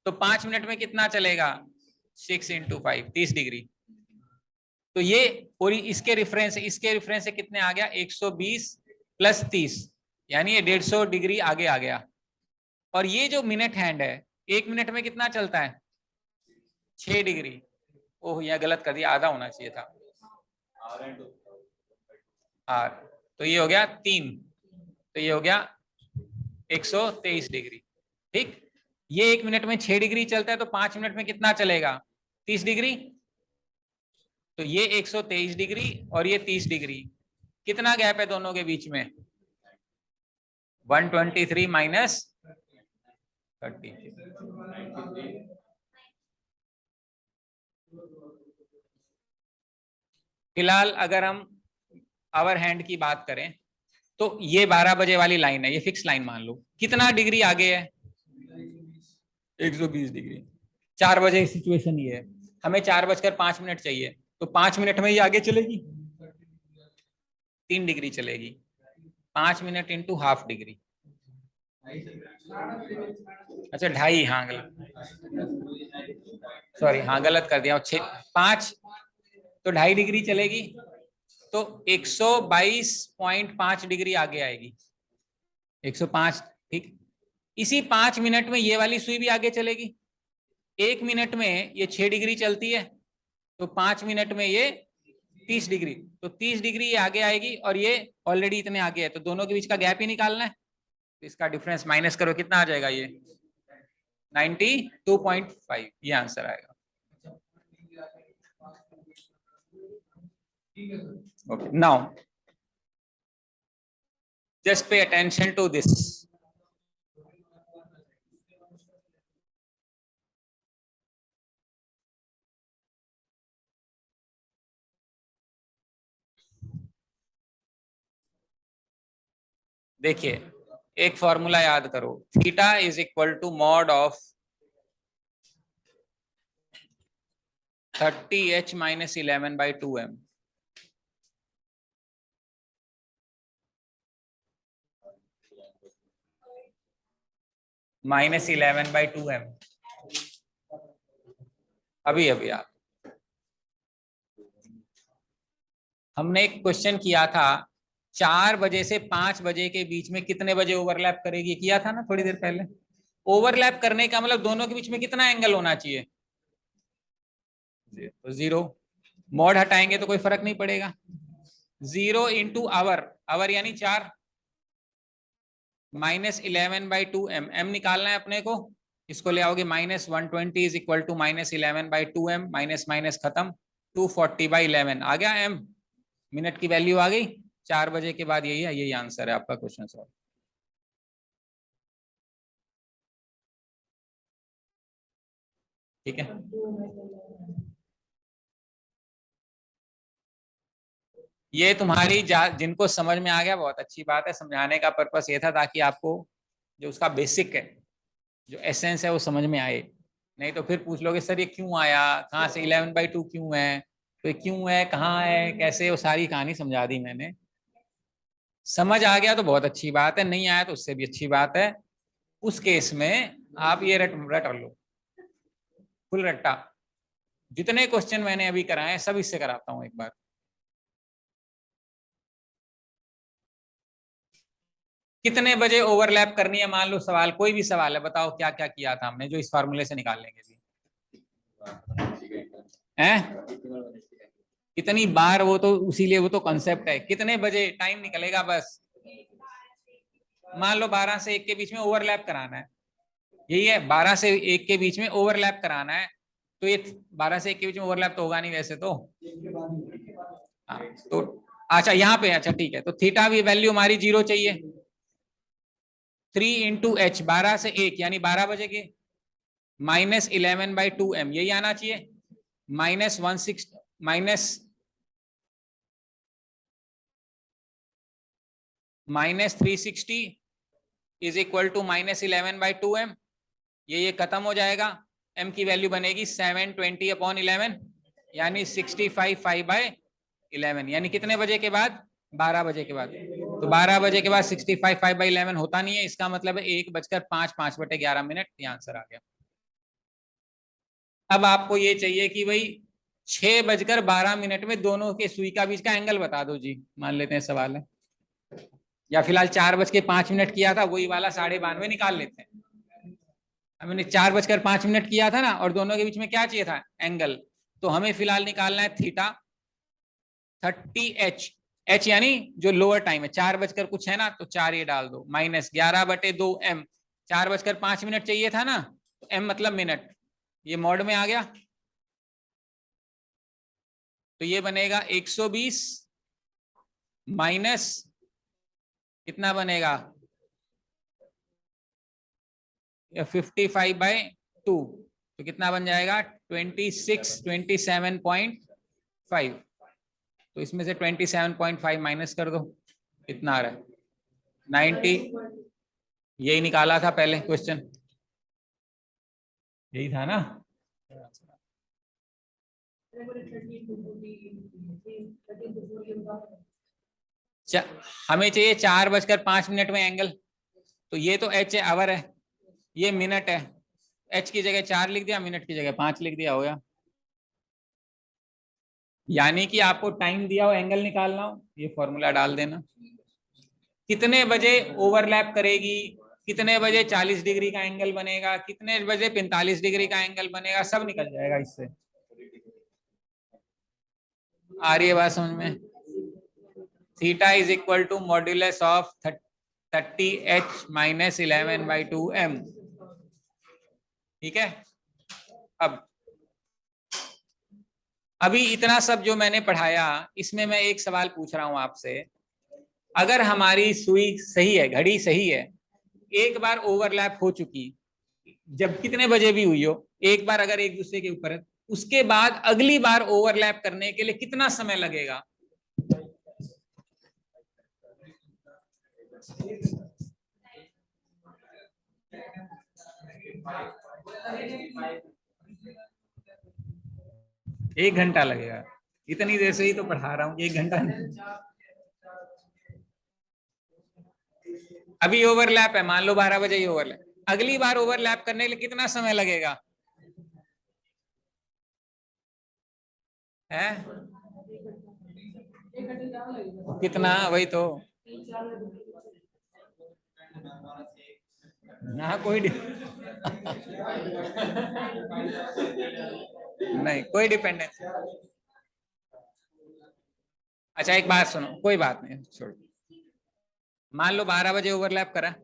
तो 5 मिनट में कितना चलेगा, 6 × 5 30 डिग्री। तो ये और इसके रेफरेंस से कितने आ गया, 120 + 30, यानी ये 150 डिग्री आगे आ गया। और ये जो मिनट हैंड है 1 मिनट में कितना चलता है, 6 डिग्री। ओह यहाँ गलत कर दिया, आधा होना चाहिए था आर। तो ये हो गया 3, तो ये हो गया 123 डिग्री। ठीक, ये 1 मिनट में 6 डिग्री चलता है, तो 5 मिनट में कितना चलेगा, 30 डिग्री। तो ये 123 डिग्री और ये 30 डिग्री, कितना गैप है दोनों के बीच में, 123 - 30। फिलहाल अगर हम आवर हैंड की बात करें तो ये 12 बजे वाली लाइन है, ये फिक्स लाइन मान लो, कितना डिग्री आगे है, 120 डिग्री। 4 बजे सिचुएशन ये है, हमें 4:05 चाहिए, तो 5 मिनट में ये आगे चलेगी, 3 डिग्री चलेगी। 5 मिनट × ½ डिग्री, अच्छा 2.5, हाँ गलत, सॉरी हाँ गलत कर दिया, 5 तो 2.5 डिग्री चलेगी, तो 122.5 डिग्री आगे आएगी, 105। ठीक, इसी 5 मिनट में ये वाली सुई भी आगे चलेगी। 1 मिनट में ये 6 डिग्री चलती है, तो 5 मिनट में ये 30 डिग्री, तो 30 डिग्री ये आगे आएगी, और ये ऑलरेडी इतने आगे है, तो दोनों के बीच का गैप ही निकालना है। तो इसका डिफरेंस माइनस करो, कितना आ जाएगा, ये 92.5, ये आंसर आएगा। Okay, now just pay attention to this. देखिए एक फॉर्मूला याद करो, theta is equal to mod of 30h - 11/2m। -11/2m। अभी आप हमने एक क्वेश्चन किया था, 4 बजे से 5 बजे के बीच में कितने बजे ओवरलैप करेगी, किया था ना थोड़ी देर पहले। ओवरलैप करने का मतलब दोनों के बीच में कितना एंगल होना चाहिए, तो 0। मॉड हटाएंगे तो कोई फर्क नहीं पड़ेगा। 0 × आवर यानी 4, -11/2m, m निकालना है अपने को, इसको ले आओगे, -120 = -11/2m, माइनस माइनस खत्म, 240/11 आ गया m, मिनट की वैल्यू आ गई। 4 बजे के बाद यही है, यही आंसर है आपका क्वेश्चन सॉल्व। ठीक है, ये तुम्हारी जिनको समझ में आ गया बहुत अच्छी बात है, समझाने का पर्पस ये था ताकि आपको जो उसका बेसिक है, जो एसेंस है वो समझ में आए। नहीं तो फिर पूछ लोगे सर ये क्यों आया, कहाँ से 11/2 क्यों है, तो क्यों है, कहाँ है, कैसे, वो सारी कहानी समझा दी मैंने। समझ आ गया तो बहुत अच्छी बात है, नहीं आया तो उससे भी अच्छी बात है। उस केस में आप ये रट लो, फुल रट्टा। जितने क्वेश्चन मैंने अभी कराए सब इससे कराता हूँ एक बार। कितने बजे ओवरलैप करनी है, मान लो सवाल, कोई भी सवाल है, बताओ क्या क्या किया था हमने, जो इस फार्मूले से निकाल लेंगे भी हैं। कितनी बार, वो तो उसीलिए वो तो कॉन्सेप्ट है, कितने बजे टाइम निकलेगा बस। मान लो 12 से 1 के बीच में ओवरलैप कराना है, यही है, 12 से 1 के बीच में ओवरलैप कराना है। तो ये 12 से 1 के बीच में ओवरलैप तो होगा नहीं वैसे तो। हाँ, तो अच्छा यहाँ पे, अच्छा ठीक है, तो थीटा भी वैल्यू हमारी 0 चाहिए। 3 × h, 12 से 1 यानी 12 बजे के, -11/2m, यही आना चाहिए। -360 = -11/2m, ये खत्म हो जाएगा। m की वैल्यू बनेगी 720/11 यानी 65 5/11 यानी कितने बजे के बाद? 12 बजे के बाद। तो 12 बजे के बाद 65 5/11 होता नहीं है, इसका मतलब है 1:05 ये आंसर आ गया। अब आपको ये चाहिए कि भाई 6:12 में दोनों के सुई का बीच का एंगल बता दो जी, मान लेते हैं सवाल है, या फिलहाल 4:05 किया था वही वाला 92.5 निकाल लेते हैं। हमने 4:05 किया था ना, और दोनों के बीच में क्या चाहिए था? एंगल। तो हमें फिलहाल निकालना है थीटा 30h, h यानी जो लोअर टाइम है, 4 कुछ है ना, तो 4 ये डाल दो, -11/2m। 4:05 चाहिए था ना, तो m मतलब मिनट, ये मॉड में आ गया, तो ये बनेगा 120 माइनस कितना बनेगा 55/2, तो कितना बन जाएगा 27.5। तो इसमें से 27.5 माइनस कर दो, कितना आ रहा है 90। यही निकाला था पहले क्वेश्चन, यही था ना। हमें चाहिए 4:05 में एंगल, तो ये तो h है, आवर है, ये मिनट है, h की जगह 4 लिख दिया, मिनट की जगह 5 लिख दिया, हो गया। यानी कि आपको टाइम दिया हो, एंगल निकालना हो, ये फॉर्मूला डाल देना, कितने बजे ओवरलैप करेगी, कितने बजे 40 डिग्री का एंगल बनेगा, कितने बजे 45 डिग्री का एंगल बनेगा, सब निकल जाएगा इससे। आ रही है बात समझ में? Theta is equal to modulus of 30h - 11/2m। ठीक है। अब अभी इतना सब जो मैंने पढ़ाया, इसमें मैं एक सवाल पूछ रहा हूं आपसे, अगर हमारी सुई सही है, घड़ी सही है, एक बार ओवरलैप हो चुकी, जब कितने बजे भी हुई हो, एक बार अगर एक दूसरे के ऊपर है, उसके बाद अगली बार ओवरलैप करने के लिए कितना समय लगेगा? एक घंटा लगेगा। इतनी देर से ही तो पढ़ा रहा हूँ, 1 घंटा नहीं। अभी ओवरलैप है, मान लो 12 बजे ही ओवरलैप, अगली बार ओवरलैप करने के लिए कितना समय लगेगा? है कितना? वही तो ना, कोई नहीं, कोई डिपेंडेंस। अच्छा एक बात सुनो, कोई बात नहीं, छोड़ो। मान लो 12 बजे ओवरलैप करा,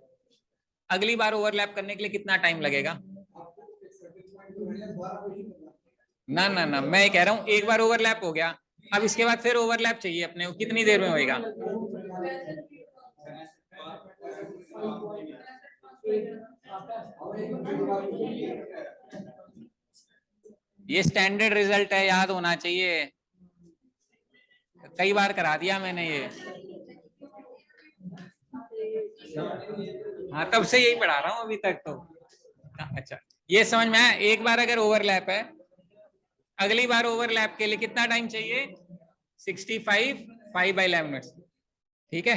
अगली बार ओवरलैप करने के लिए कितना टाइम लगेगा? ना ना ना, मैं कह रहा हूं एक बार ओवरलैप हो गया, अब इसके बाद फिर ओवरलैप चाहिए अपने को, कितनी देर में होएगा? ये स्टैंडर्ड रिजल्ट है, याद होना चाहिए, कई बार करा दिया मैंने ये। हाँ, तब से यही पढ़ा रहा हूँ अभी तक तो। अच्छा, ये समझ में आया? एक बार अगर ओवरलैप है, अगली बार ओवरलैप के लिए कितना टाइम चाहिए? 65 5/11। ठीक है,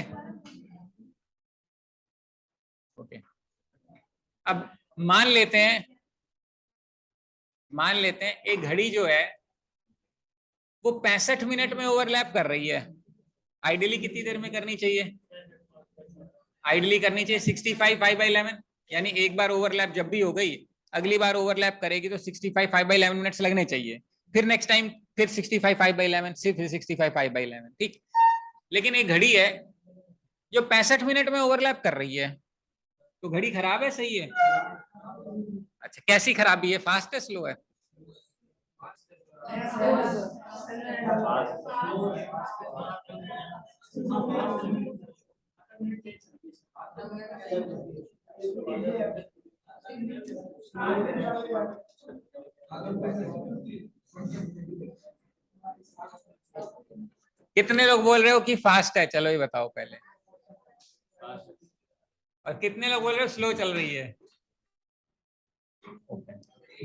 ओके। अब मान लेते हैं, एक घड़ी जो है वो 65 मिनट में ओवरलैप कर रही है, आइडियली कितनी देर में करनी चाहिए? आइडियली करनी चाहिए 65 5/11, यानी एक बार ओवरलैप जब भी हो गई, अगली बार ओवरलैप करेगी तो 65 5/11 मिनट्स लगने चाहिए, फिर नेक्स्ट टाइम फिर 65 5/11, फिर 65 5/11। ठीक, लेकिन एक घड़ी है जो 65 मिनट में ओवरलैप कर रही है, तो घड़ी खराब है सही है? अच्छा, कैसी खराबी है, फास्ट है स्लो है? कितने लोग बोल रहे हो कि फास्ट है? चलो ये बताओ पहले। और कितने लोग बोल रहे हो स्लो चल रही है?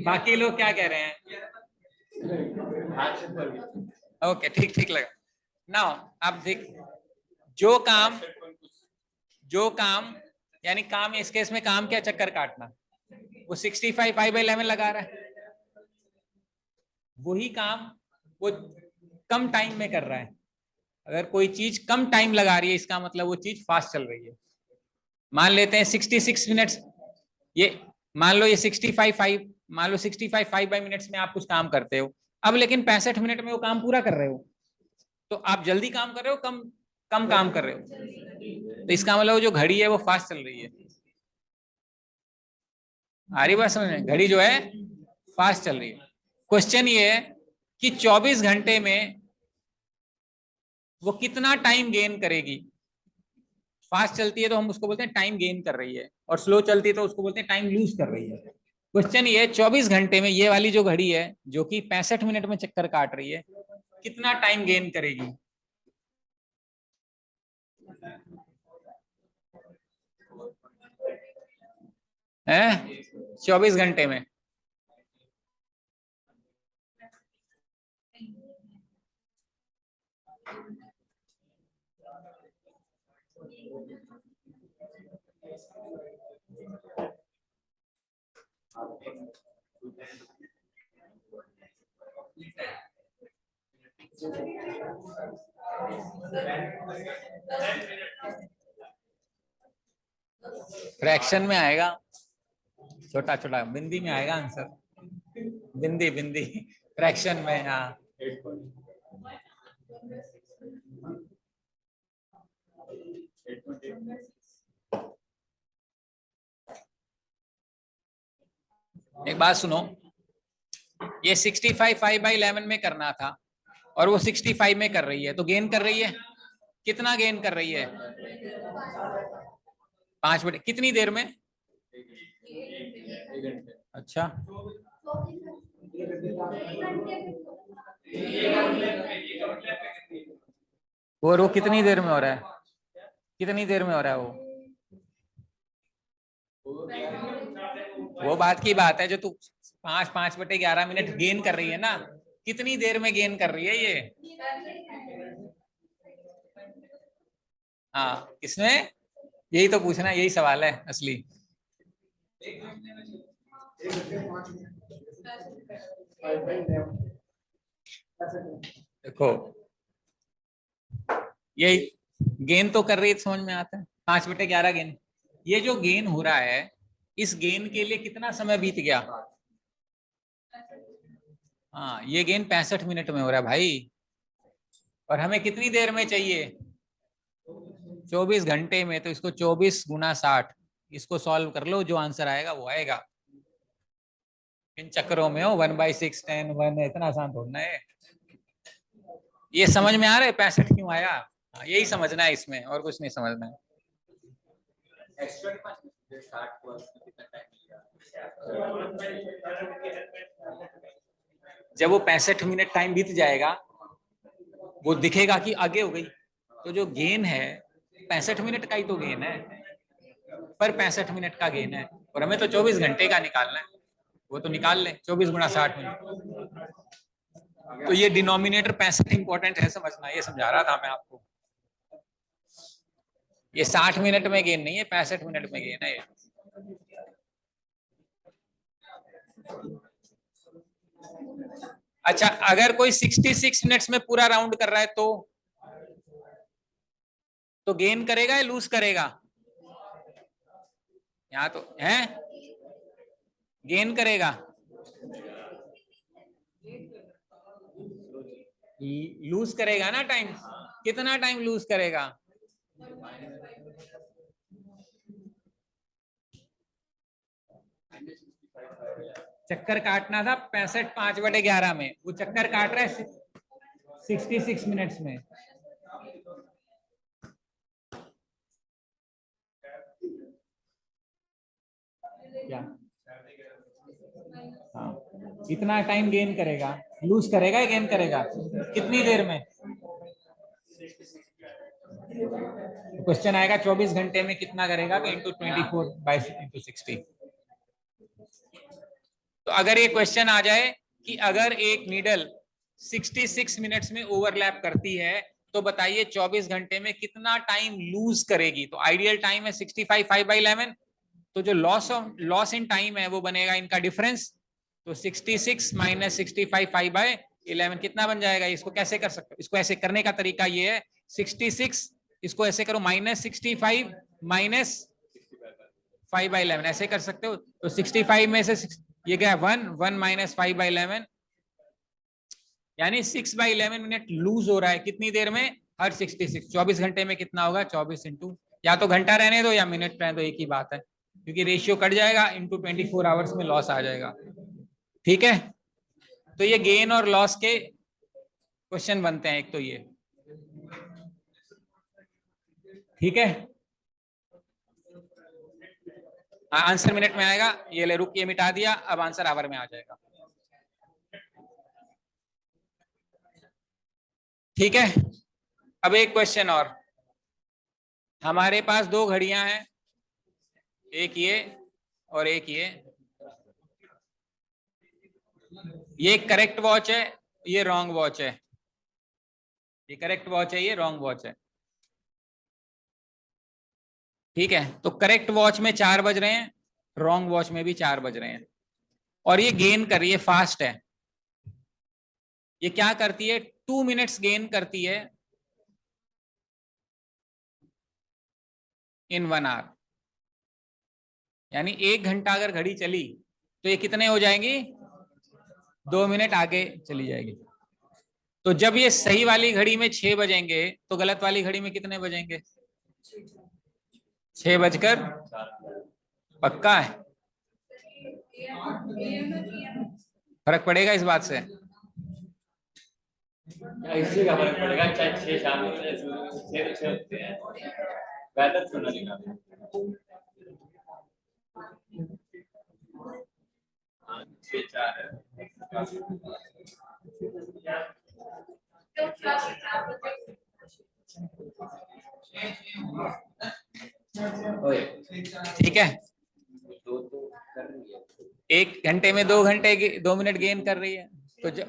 बाकी लोग क्या कह रहे हैं? ओके, ठीक ठीक लगा। नाउ आप देख, जो काम यानी काम, इस केस में काम क्या, चक्कर काटना, वो 65 5/11 लगा रहा है। वही काम वो कम टाइम में कर रहा है। अगर कोई चीज कम टाइम लगा रही है, इसका मतलब वो चीज फास्ट चल रही है। मान लेते हैं 66 मिनट्स, ये मान लो ये 65 5, मान लो 65 5/मिनट्स में आप कुछ काम करते हो। अब लेकिन 65 मिनट में वो काम पूरा कर रहे हो, तो आप जल्दी काम कर रहे हो, कम कम काम कर रहे हो, तो इसका मतलब जो घड़ी है वो फास्ट चल रही है। आ रही बात समझ में? घड़ी जो है फास्ट चल रही है। क्वेश्चन ये है कि 24 घंटे में वो कितना टाइम गेन करेगी। फास्ट चलती है तो हम उसको बोलते हैं टाइम गेन कर रही है, और स्लो चलती है तो उसको बोलते हैं टाइम लूज कर रही है। क्वेश्चन ये है 24 घंटे में ये वाली जो घड़ी है जो कि 65 मिनट में चक्कर काट रही है, कितना टाइम गेन करेगी। है 24 घंटे में। फ्रैक्शन में आएगा, छोटा छोटा बिंदी में आएगा आंसर। बिंदी बिंदी फ्रैक्शन में, हाँ। एक बात सुनो, ये 65 5/11 में करना था और वो 65 में कर रही है, तो गेन कर रही है, कितना गेन कर रही है? 5 बटे कितनी देर में? अच्छा, और वो कितनी देर में हो रहा है? कितनी देर में हो रहा है वो बात की बात है, जो तू 5 5/11 गेन कर रही है ना, कितनी देर में गेन कर रही है ये? हाँ, किसमें? यही तो पूछना, यही सवाल है असली। देखो, ये गेन तो कर रही है, समझ में आता है, 5/11 गेन। ये जो गेन हो रहा है, इस गेन के लिए कितना समय बीत गया? हाँ, ये गेन 65 मिनट में हो रहा है भाई, और हमें कितनी देर में चाहिए? 24 घंटे में। तो इसको 24 × 60, इसको सॉल्व कर लो, जो आंसर आएगा वो आएगा। इन चक्करों में हो 1/6 10 1, इतना आसान थोड़ा है। ये समझ में आ रहा है 65 क्यों आया? यही समझना है इसमें, और कुछ नहीं समझना है। जब वो 65 मिनट टाइम बीत जाएगा, वो दिखेगा कि आगे हो गई, तो जो गेन है 65 मिनट का ही तो गेन है, पर 65 मिनट का गेन है, और हमें तो 24 घंटे का निकालना है। वो तो निकाल ले, 24 × 60 मिनट। तो ये डिनोमिनेटर 65 इंपॉर्टेंट है समझना, ये समझा रहा था मैं आपको। ये 60 मिनट में गेन नहीं है, 65 मिनट में गेन है ये। अच्छा, अगर कोई 66 मिनट्स में पूरा राउंड कर रहा है तो गेन करेगा या लूज करेगा? यहाँ तो है, गेन करेगा। लूज करेगा ना टाइम, कितना टाइम लूज करेगा? चक्कर काटना था 65 5/11 में, वो चक्कर काट रहा है 66 मिनट्स में। क्या? हाँ, इतना टाइम गेन करेगा, लूज करेगा या गेन करेगा, कितनी देर में? तो क्वेश्चन आएगा 24 घंटे में कितना करेगा, तो × 24 / × 60। तो अगर ये क्वेश्चन आ जाए कि अगर एक नीडल 66 मिनट्स में ओवरलैप करती है तो बताइए 24 घंटे में कितना टाइम लूज करेगी। तो आइडियल टाइम है 65 5/11, तो जो लॉस इन टाइम है वो बनेगा इनका डिफरेंस। तो 66 माइनस 65 5/11 कितना बन जाएगा? इसको कैसे कर सकते हो? इसको ऐसे करने का तरीका ये है, 66 इसको ऐसे करो -65 माइनस 5/11, ऐसे कर सकते हो। तो 65 में से ये क्या है 1 माइनस 5/11, यानी 6/11 मिनट लूज हो रहा है कितनी देर में? हर 66। 24 घंटे में कितना होगा? 24 इंटू, या तो घंटा रहने दो या मिनट रहने दो, एक ही बात है, क्योंकि रेशियो कट जाएगा, इंटू 24 आवर्स में लॉस आ जाएगा। ठीक है, तो ये गेन और लॉस के क्वेश्चन बनते हैं एक तो ये। ठीक है, आंसर मिनट में आएगा। ये ले, रुक, ये मिटा दिया, अब आंसर आवर में आ जाएगा। ठीक है, अब एक क्वेश्चन और। हमारे पास दो घड़ियां हैं, एक ये और एक ये करेक्ट वॉच है, ये रॉन्ग वॉच है। ये करेक्ट वॉच है, ये रॉन्ग वॉच है। ठीक है, तो करेक्ट वॉच में 4 बज रहे हैं, रॉन्ग वॉच में भी 4 बज रहे हैं, और ये गेन कर रही है, फास्ट है। ये क्या करती है? 2 मिनट्स गेन करती है इन 1 आवर। यानी 1 घंटा अगर घड़ी चली तो ये कितने हो जाएंगी? 2 मिनट आगे चली जाएगी। तो जब ये सही वाली घड़ी में 6 बजेंगे तो गलत वाली घड़ी में कितने बजेंगे? 6 बजकर, पक्का है? फर्क पड़ेगा इस बात से? इससे क्या फर्क पड़ेगा? चाहे 6 शाम में 6 होते हैं, बेहतर थोड़ा निकालना। 6 4 है। ठीक है, 1 घंटे में 2 घंटे 2 मिनट गेन कर रही है, तो जब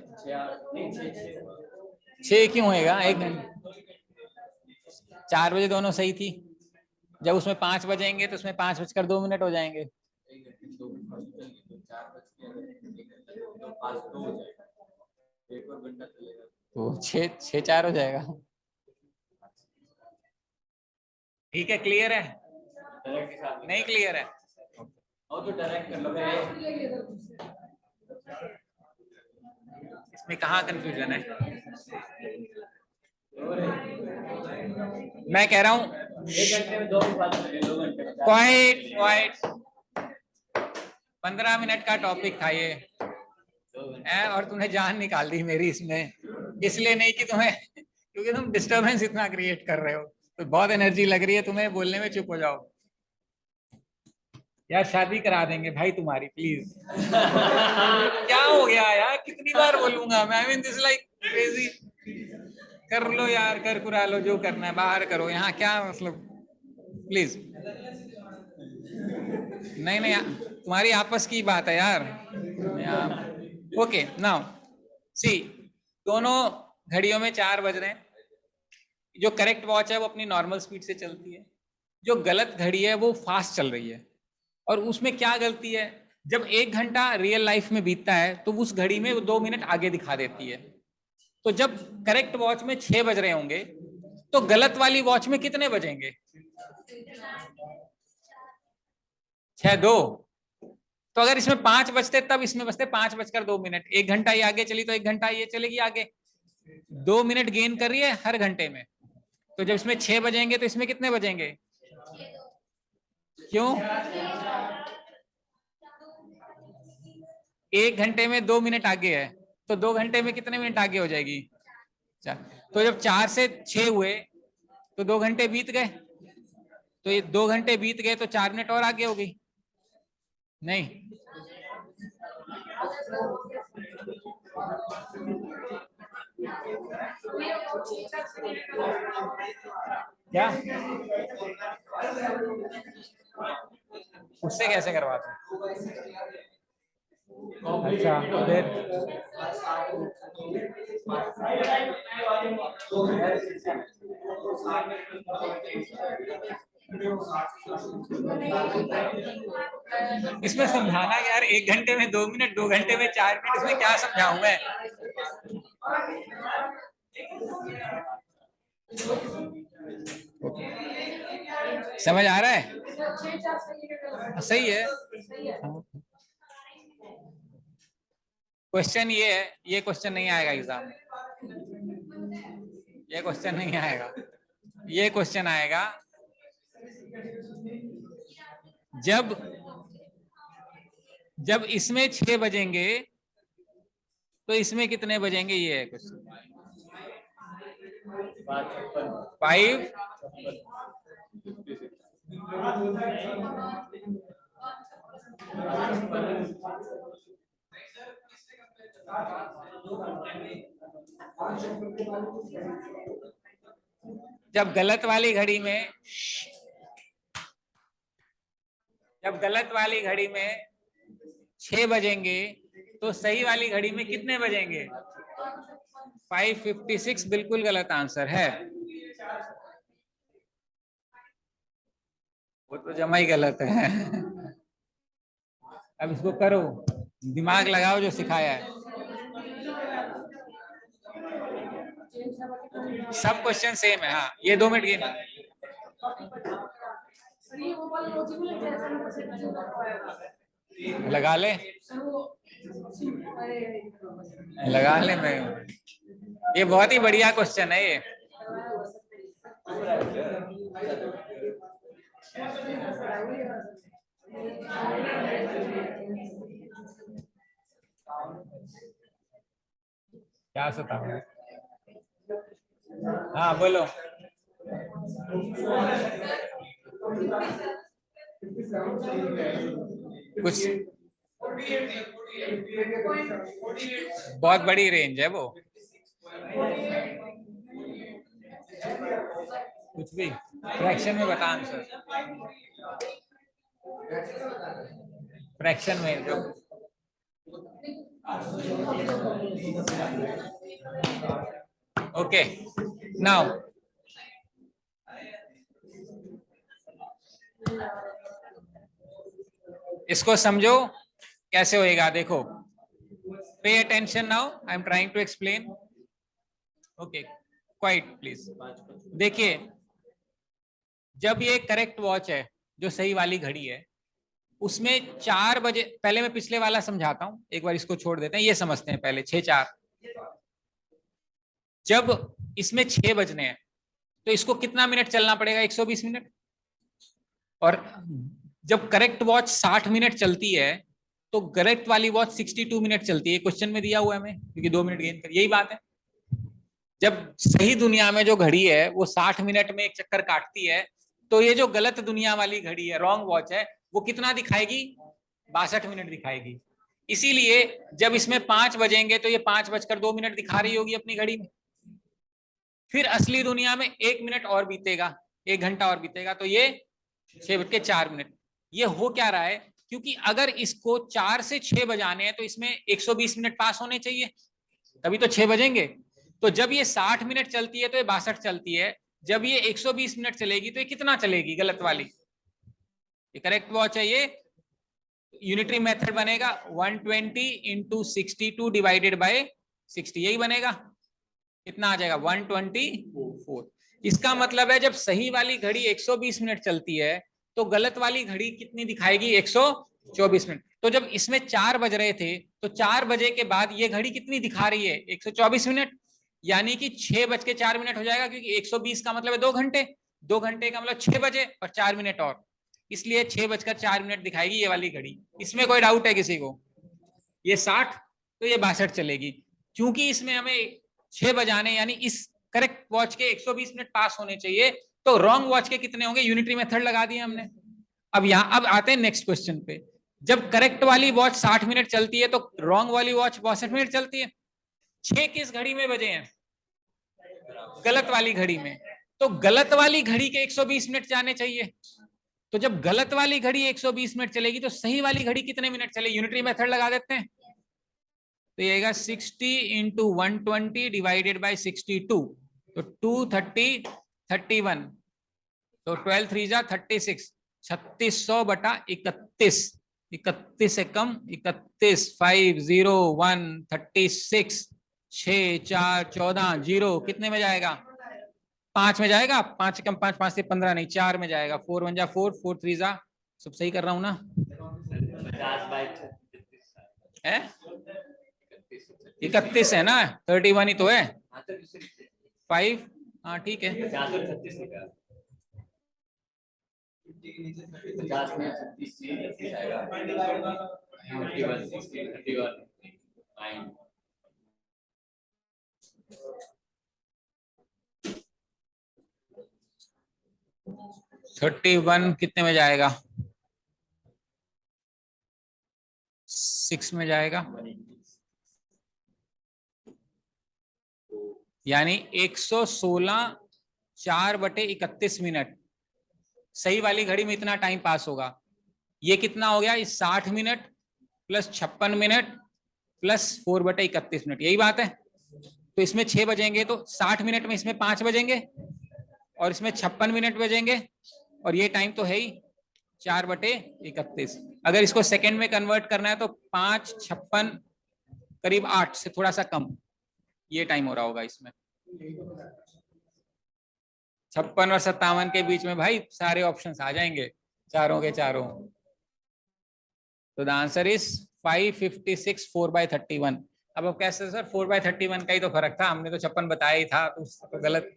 6 क्यों होएगा? 1 घंटे 4 बजे दोनों सही थी, जब उसमें 5 बजेंगे तो उसमें 5 बजकर 2 मिनट हो जाएंगे। तो 6 6 4 हो जाएगा। ठीक है, क्लियर है? नहीं क्लियर है? और तो डायरेक्ट कर लो। इसमें कहाँ कंफ्यूजन है? मैं कह रहा हूं 1 घंटे में 2 बात करें, 2 घंटे में 4। क्वाइट क्वाइट 15 मिनट का टॉपिक था ये है, और तुमने जान निकाल दी मेरी इसमें। इसलिए नहीं कि तुम्हें, क्योंकि तुम डिस्टरबेंस इतना क्रिएट कर रहे हो, तो बहुत एनर्जी लग रही है तुम्हें बोलने में, चुप हो जाओ यार, शादी करा देंगे भाई तुम्हारी, प्लीज। क्या हो गया यार, कितनी बार बोलूंगा मैं? I mean this like crazy. कर लो यार, कर कुरा लो, जो करना है बाहर करो, यहाँ क्या मतलब, प्लीज। नहीं नहीं, तुम्हारी आपस की बात है यार। ओके नाउ सी, दोनों घड़ियों में 4 बज रहे हैं। जो करेक्ट वॉच है वो अपनी नॉर्मल स्पीड से चलती है, जो गलत घड़ी है वो फास्ट चल रही है। और उसमें क्या गलती है? जब 1 घंटा रियल लाइफ में बीतता है तो उस घड़ी में वो 2 मिनट आगे दिखा देती है। तो जब करेक्ट वॉच में 6 बज रहे होंगे तो गलत वाली वॉच में कितने बजेंगे? 6 2। तो अगर इसमें 5 बजते तब इसमें बजते 5 बजकर 2 मिनट। 1 घंटा ये आगे चली तो 1 घंटा ये चलेगी आगे, 2 मिनट गेन कर रही है हर घंटे में। तो जब इसमें 6 बजेंगे तो इसमें कितने बजेंगे? क्यों? 1 घंटे में 2 मिनट आगे है, तो 2 घंटे में कितने मिनट आगे हो जाएगी? 4। तो जब 4 से 6 हुए तो 2 घंटे बीत गए, तो ये 2 घंटे बीत गए तो 4 मिनट और आगे हो गई। नहीं, क्या उससे कैसे करवाते? अच्छा फिर इसमें समझाना यार, 1 घंटे में 2 मिनट, 2 घंटे में 4 मिनट, इसमें क्या समझाऊं मैं? समझ आ रहा है? सही है। क्वेश्चन ये है, ये क्वेश्चन नहीं आएगा एग्जाम में, ये क्वेश्चन नहीं आएगा। ये क्वेश्चन आएगा जब जब इसमें 6 बजेंगे तो इसमें कितने बजेंगे, ये है क्वेश्चन। 5 जब गलत वाली घड़ी में जब गलत वाली घड़ी में 6 बजेंगे तो सही वाली घड़ी में कितने बजेंगे? 5:56 बिल्कुल गलत आंसर है। वो तो जमा ही गलत है। अब इसको करो, दिमाग लगाओ जो सिखाया है। सब क्वेश्चन सेम है। हाँ, ये 2 मिनट गेम लगा ले, लगा ले। मैं ये बहुत ही बढ़िया क्वेश्चन है ये। क्या सता? हाँ बोलो। कुछ बहुत बड़ी रेंज है वो। कुछ भी फ्रैक्शन में बता आंसर, फ्रैक्शन में जो ओके नाउ इसको समझो कैसे होएगा। देखो, पे attention now, I am trying to explain. Okay, quiet please. देखिए, जब ये करेक्ट वॉच है, जो सही वाली घड़ी है, उसमें 4 बजे, पहले मैं पिछले वाला समझाता हूं, एक बार इसको छोड़ देते हैं, ये समझते हैं पहले। 6:04 जब इसमें 6 बजने हैं तो इसको कितना मिनट चलना पड़ेगा? 120 मिनट। और जब करेक्ट वॉच 60 मिनट चलती है तो करेक्ट वाली वॉच 62 मिनट चलती है। क्वेश्चन में दिया हुआ है हमें, क्योंकि 2 मिनट गेन कर, यही बात है। जब सही दुनिया में जो घड़ी है वो 60 मिनट में एक चक्कर काटती है, तो ये जो गलत दुनिया वाली घड़ी है, रॉन्ग वॉच है, वो कितना दिखाएगी? 62 मिनट दिखाएगी। इसीलिए जब इसमें 5 बजेंगे तो ये 5:02 दिखा रही होगी अपनी घड़ी में। फिर असली दुनिया में 1 मिनट और बीतेगा, 1 घंटा और बीतेगा, तो ये 6:04। ये हो क्या रहा है? क्योंकि अगर इसको 4 से 6 बजाने हैं तो इसमें 120 मिनट पास होने चाहिए, तभी तो 6 बजेंगे। तो जब ये 60 मिनट चलती है तो ये 62 चलती है। जब ये 120 मिनट चलेगी तो ये कितना चलेगी गलत वाली? ये करेक्ट वॉच है, ये यूनिटरी मेथड बनेगा 120 इंटू 62 डिवाइडेड बाय 60, यही बनेगा। कितना आ जाएगा? 124। इसका मतलब है जब सही वाली घड़ी 120 मिनट चलती है तो गलत वाली घड़ी कितनी दिखाएगी? 124 मिनट। तो जब इसमें 4 बज रहे थे तो 4 बजे के बाद ये घड़ी कितनी दिखा रही है? 124 मिनट। यानी कि 6:04 हो जाएगा, क्योंकि 120 का मतलब है 2 घंटे, 2 घंटे का मतलब 6 बजे और 4 मिनट और, इसलिए 6:04 दिखाएगी ये वाली घड़ी। इसमें कोई डाउट है किसी को? ये 60 तो ये 62 चलेगी। क्योंकि इसमें हमें 6 बजाने, यानी इस करेक्ट वॉच के 120 मिनट पास होने चाहिए, तो रॉन्ग वॉच के कितने होंगे? यूनिटरी मेथड लगा दिया हमने। अब आते हैं नेक्स्ट क्वेश्चन पे। जब करेक्ट वाली वॉच 60 मिनट चलती है तो रॉन्ग वाली वॉच 62 मिनट चलती है। 6 किस घड़ी में बजे हैं? गलत वाली घड़ी में। तो गलत वाली घड़ी के 120 मिनट जाने चाहिए। तो जब गलत वाली घड़ी 120 मिनट चलेगी तो सही वाली घड़ी कितने मिनट चले? यूनिटरी मेथड लगा देते हैं। तो ये आएगा 60 इंटू 120 डिवाइडेड बाई 62, तो 230 31, तो 12 3 जा 36, 3600 बटा 31, 31 से कम 31, 5 0 1 36, 6 4 14 0, कितने में जाएगा? 5 में जाएगा। 5 से कम 5, 5 से 15 नहीं, 4 में जाएगा। 4 1 जा 4, 4 3 जा, सब सही कर रहा हूं ना? 31 है ना, 31 ही तो है। 5, हाँ ठीक है। 31 कितने में जाएगा? 6 में जाएगा, यानी 116 4/31 मिनट। सही वाली घड़ी में इतना टाइम पास होगा। ये कितना हो गया? 60 minute plus 56 minute plus 4/31 minute, यही बात है। तो इसमें 6 बजेंगे, तो 60 मिनट में इसमें 5 बजेंगे और इसमें 56 मिनट बजेंगे, और ये टाइम तो है ही 4/31। अगर इसको सेकंड में कन्वर्ट करना है तो 5 56 करीब 8 से थोड़ा सा कम, ये टाइम हो रहा होगा इसमें। 56 और 57 के बीच में भाई सारे ऑप्शंस आ जाएंगे, चारों के चारों। तो द आंसर इज 556 4/31। अब कैसे सर? 4/31 का ही तो फर्क था, हमने तो 56 बताया ही था, तो गलत।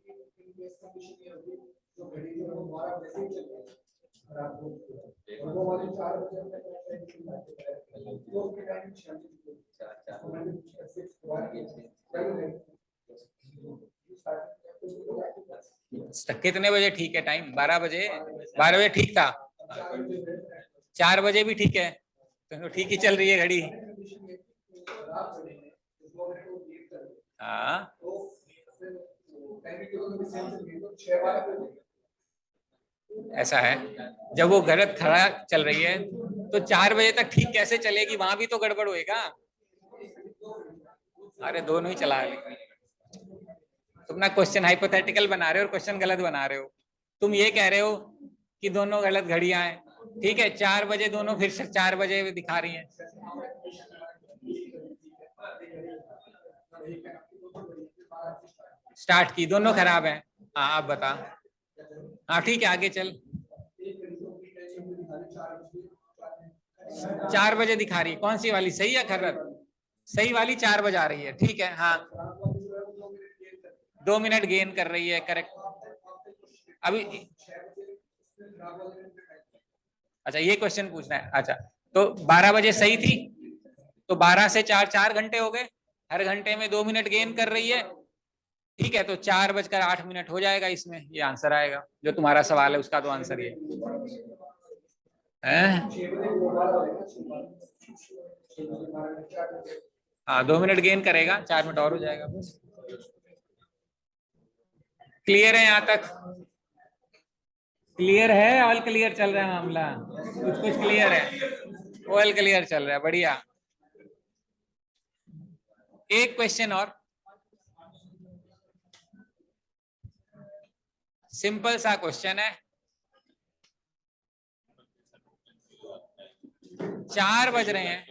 कितने बजे ठीक है टाइम? 12 बजे। 12 बजे ठीक था। 4 बजे भी ठीक है, तो ठीक ही चल रही है घड़ी। हाँ ऐसा है, जब वो गलत खड़ा चल रही है तो 4 बजे तक ठीक कैसे चलेगी? वहां भी तो गड़बड़ होएगा। अरे दोनों ही चला रहे। तुम ना क्वेश्चन हाइपोथेटिकल बना रहे हो और क्वेश्चन गलत बना रहे हो। तुम ये कह रहे हो कि दोनों गलत घड़ियां हैं, ठीक है, 4 बजे दोनों फिर से 4 बजे दिखा रही हैं। स्टार्ट की, दोनों खराब हैं। हाँ आप बता। हाँ ठीक है, आगे चल। 4 बजे दिखा रही है, कौन सी वाली? सही है खरत? सही वाली 4 बजे आ रही है, ठीक है। हाँ 2 मिनट गेन कर रही है, करेक्ट। अभी अच्छा ये क्वेश्चन पूछना है। अच्छा तो 12 बजे सही थी, तो 12 से 4 4 घंटे हो गए, हर घंटे में 2 मिनट गेन कर रही है, ठीक है। तो 4:08 हो जाएगा इसमें, ये आंसर आएगा। जो तुम्हारा सवाल है उसका तो आंसर ये है। हाँ 2 मिनट गेन करेगा, 4 मिनट और हो जाएगा बस। क्लियर है यहाँ तक? क्लियर है? ऑल क्लियर चल रहा है मामला? कुछ कुछ क्लियर है, ऑल क्लियर चल रहा है, बढ़िया। एक क्वेश्चन और, सिंपल सा क्वेश्चन है। 4 बज रहे हैं,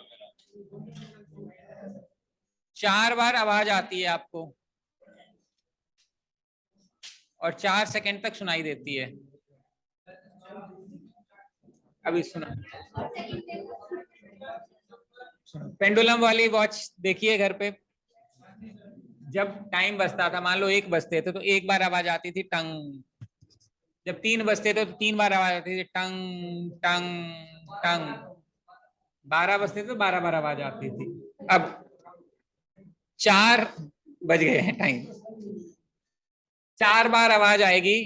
4 बार आवाज आती है आपको और 4 सेकंड तक सुनाई देती है। अभी सुना, पेंडुलम वाली वॉच देखिए घर पे। जब टाइम बजता था, मान लो 1 बजते थे तो 1 बार आवाज आती थी टंग। जब 3 बजते थे तो 3 बार आवाज आती थी टंग टंग टंग। 12 बजते थे तो 12 बार आवाज आती थी। अब 4 बज गए हैं टाइम, 4 बार आवाज आएगी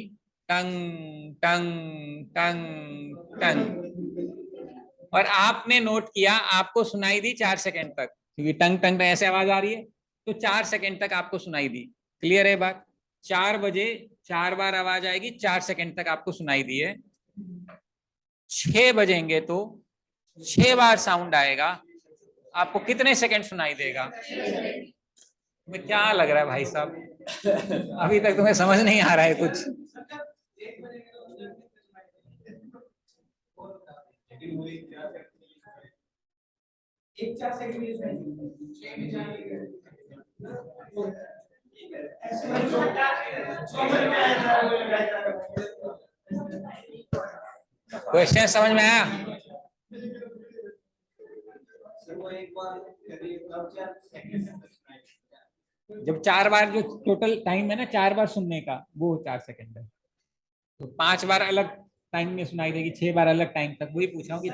टंग टंग टंग टंग। और आपने नोट किया, आपको सुनाई दी 4 सेकंड तक, क्योंकि टंग टंग ऐसे आवाज आ रही है, तो 4 सेकंड तक आपको सुनाई दी। क्लियर है बात? 4 बजे 4 बार आवाज आएगी, 4 सेकंड तक आपको सुनाई दी है। 6 बजेंगे तो 6 बार साउंड आएगा, आपको कितने सेकंड सुनाई देगा? तुम्हें क्या लग रहा है भाई साहब, अभी तक तुम्हें समझ नहीं आ रहा है कुछ? क्वेश्चन समझ में आया? जब 4 बार, जो टोटल टाइम है ना 4 बार सुनने का, वो 4 सेकंड है। तो 5 बार अलग टाइम में सुनाई देगी, 6 बार अलग टाइम तक। वही पूछ रहा हूँ कि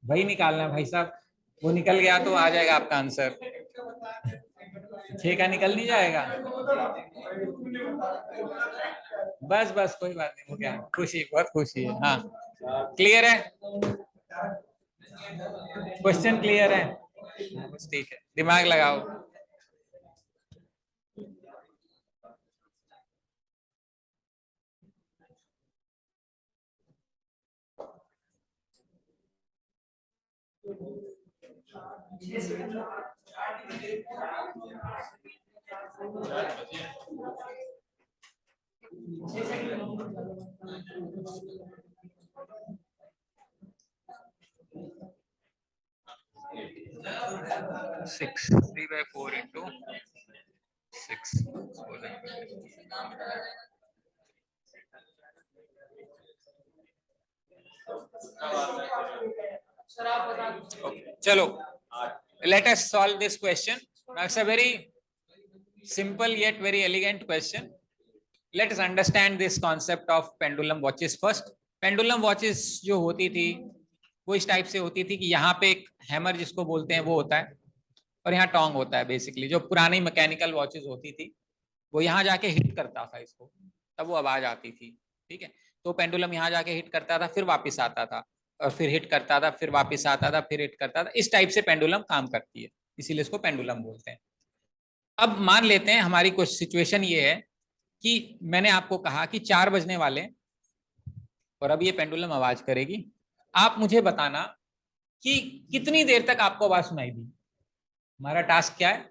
वही निकालना है भाई साहब। वो निकल गया तो आ जाएगा आपका आंसर। 6 का निकल नहीं जाएगा? बस बस कोई बात नहीं, हो गया। खुशी, बहुत खुशी है। हाँ, क्लियर है? क्वेश्चन क्लियर है? बस ठीक है, दिमाग लगाओ। Six, 3/4 into 6. चलो, let us solve this question. Now it's a very simple yet very elegant question. Let us understand this concept of pendulum watches first. Pendulum watches जो होती थी वो इस टाइप से होती थी कि यहाँ पे एक हैमर जिसको बोलते हैं वो होता है, और यहाँ टोंग होता है। बेसिकली जो पुरानी मैकेनिकल वॉचेस होती थी वो यहाँ जाके हिट करता था इसको, तब वो आवाज आती थी। ठीक है, तो पेंडुलम यहाँ जाके हिट करता था, फिर वापस आता था, और फिर हिट करता था, फिर वापस आता था, फिर हिट करता था। इस टाइप से पेंडुलम काम करती है, इसीलिए इसको पेंडुलम बोलते हैं। अब मान लेते हैं हमारी कुछ सिचुएशन ये है कि मैंने आपको कहा कि 4 बजने वाले, और अब ये पेंडुलम आवाज करेगी। आप मुझे बताना कि कितनी देर तक आपको आवाज सुनाई दी। हमारा टास्क क्या है?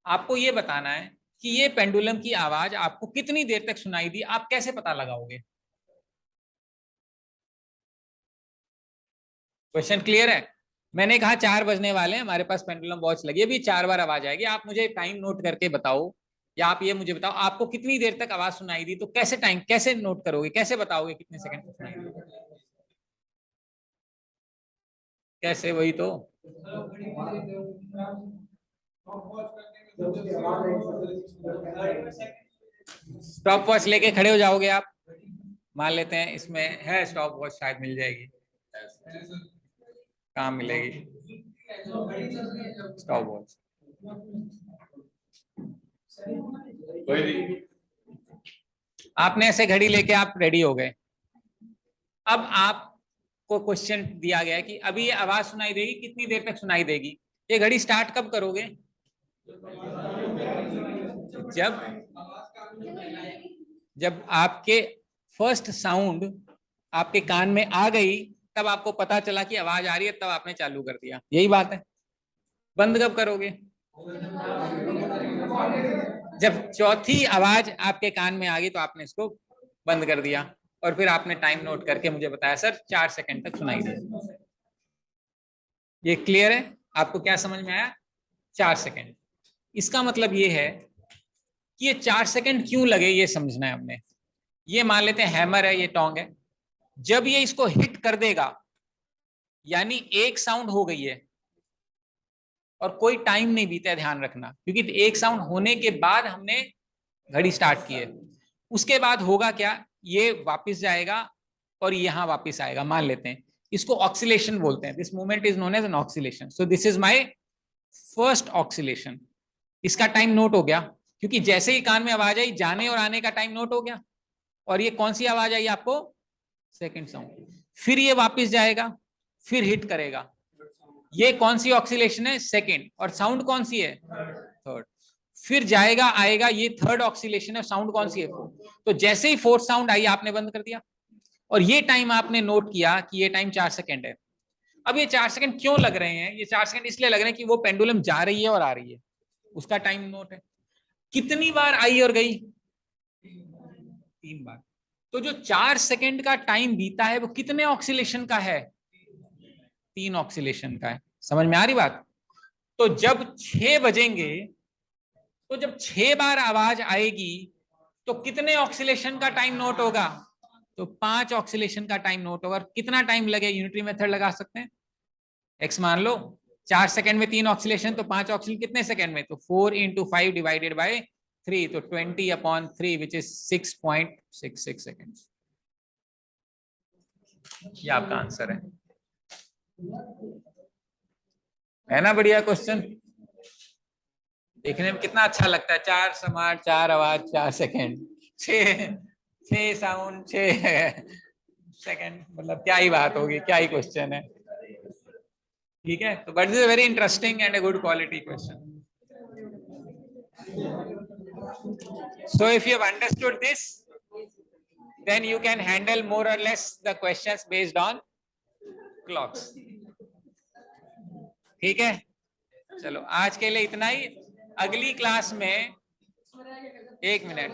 आपको ये बताना है कि ये पेंडुलम की आवाज आपको कितनी देर तक सुनाई दी। आप कैसे पता लगाओगे? क्वेश्चन क्लियर है? मैंने कहा 4 बजने वाले हैं, हमारे पास पेंडुलम वॉच लगी है, अभी 4 बार आवाज आएगी। आप मुझे टाइम नोट करके बताओ, या आप ये मुझे बताओ आपको कितनी देर तक आवाज सुनाई दी। तो कैसे टाइम, कैसे नोट करोगे, कैसे बताओगे कितने सेकंड तक सुनाई दी? कैसे? वही तो। स्टॉप वॉच लेके खड़े हो जाओगे आप? मान लेते हैं इसमें है स्टॉप वॉच, शायद मिल जाएगी। कहाँ मिलेगी स्टॉप वॉच? आपने ऐसे घड़ी लेके आप रेडी हो गए। अब आपको क्वेश्चन दिया गया है कि अभी ये आवाज सुनाई देगी, कितनी देर तक सुनाई देगी? ये घड़ी स्टार्ट कब करोगे? जब जब आपके फर्स्ट साउंड आपके कान में आ गई, तब आपको पता चला कि आवाज आ रही है, तब आपने चालू कर दिया। यही बात है। बंद कब करोगे? जब चौथी आवाज आपके कान में आ गई तो आपने इसको बंद कर दिया, और फिर आपने टाइम नोट करके मुझे बताया सर 4 सेकंड तक सुनाई दे। ये क्लियर है? आपको क्या समझ में आया? 4 सेकंड। इसका मतलब ये है कि ये 4 सेकंड क्यों लगे, ये समझना है हमने। ये मान लेते हैं हैमर है, ये टोंग है। जब ये इसको हिट कर देगा, यानी एक साउंड हो गई है और कोई टाइम नहीं बीता है, ध्यान रखना, क्योंकि एक साउंड होने के बाद हमने घड़ी स्टार्ट की है। उसके बाद होगा क्या, ये वापस जाएगा और यहां वापस आएगा। मान लेते हैं इसको ऑक्सीलेशन बोलते हैं। This movement is known as an oscillation. So this is my first oscillation. इसका टाइम नोट हो गया, क्योंकि जैसे ही कान में आवाज आई, जाने और आने का टाइम नोट हो गया। और ये कौन सी आवाज आई आपको? Second sound. फिर ये वापस जाएगा, फिर हिट करेगा। ये कौन सी ऑक्सीलेशन है? सेकंड। और साउंड कौन सी है? थर्ड। फिर जाएगा, आएगा, ये थर्ड ऑक्सीलेशन है। साउंड कौन सी है? फोर्थ। तो जैसे ही फोर्थ साउंड आई, आपने बंद कर दिया, और ये टाइम आपने नोट किया कि ये टाइम 4 सेकंड है। अब ये 4 सेकंड क्यों लग रहे हैं? ये 4 सेकंड इसलिए लग रहे हैं कि वो पेंडुलम जा रही है और आ रही है, उसका टाइम नोट है। कितनी बार आई और गई? 3 बार। तो जो 4 सेकंड का टाइम बीता है वो कितने ऑक्सीलेशन का है? 3 ऑक्सीलेशन का है। समझ में आ रही बात? तो जब 6 बजेंगे, तो जब 6 बार आवाज आएगी तो कितने ऑक्सीलेशन का टाइम नोट होगा? तो 5 ऑक्सीलेशन का टाइम नोट होगा। कितना टाइम लगे? यूनिटरी मेथड लगा सकते हैं। एक्स मान लो 4 सेकंड में 3 ऑक्सीलेशन, तो 5 ऑक्सीलेशन कितने सेकंड में? तो 4 इंटू 5 डिवाइडेड बाय 3, तो 20/3 विच इज 6.66 सेकेंड। ये आपका आंसर है ना? बढ़िया क्वेश्चन, देखने में कितना अच्छा लगता है। 4 समाट, 4 आवाज, 4 सेकंड, 6 साउंड, 6 सेकंड, मतलब क्या ही बात होगी, क्या ही क्वेश्चन है। ठीक है, तो but is a very interesting and a good quality question. So if you have understood this, then you can handle more or less the questions based on clocks. ठीक है, चलो आज के लिए इतना ही. अगली क्लास में, 1 मिनट,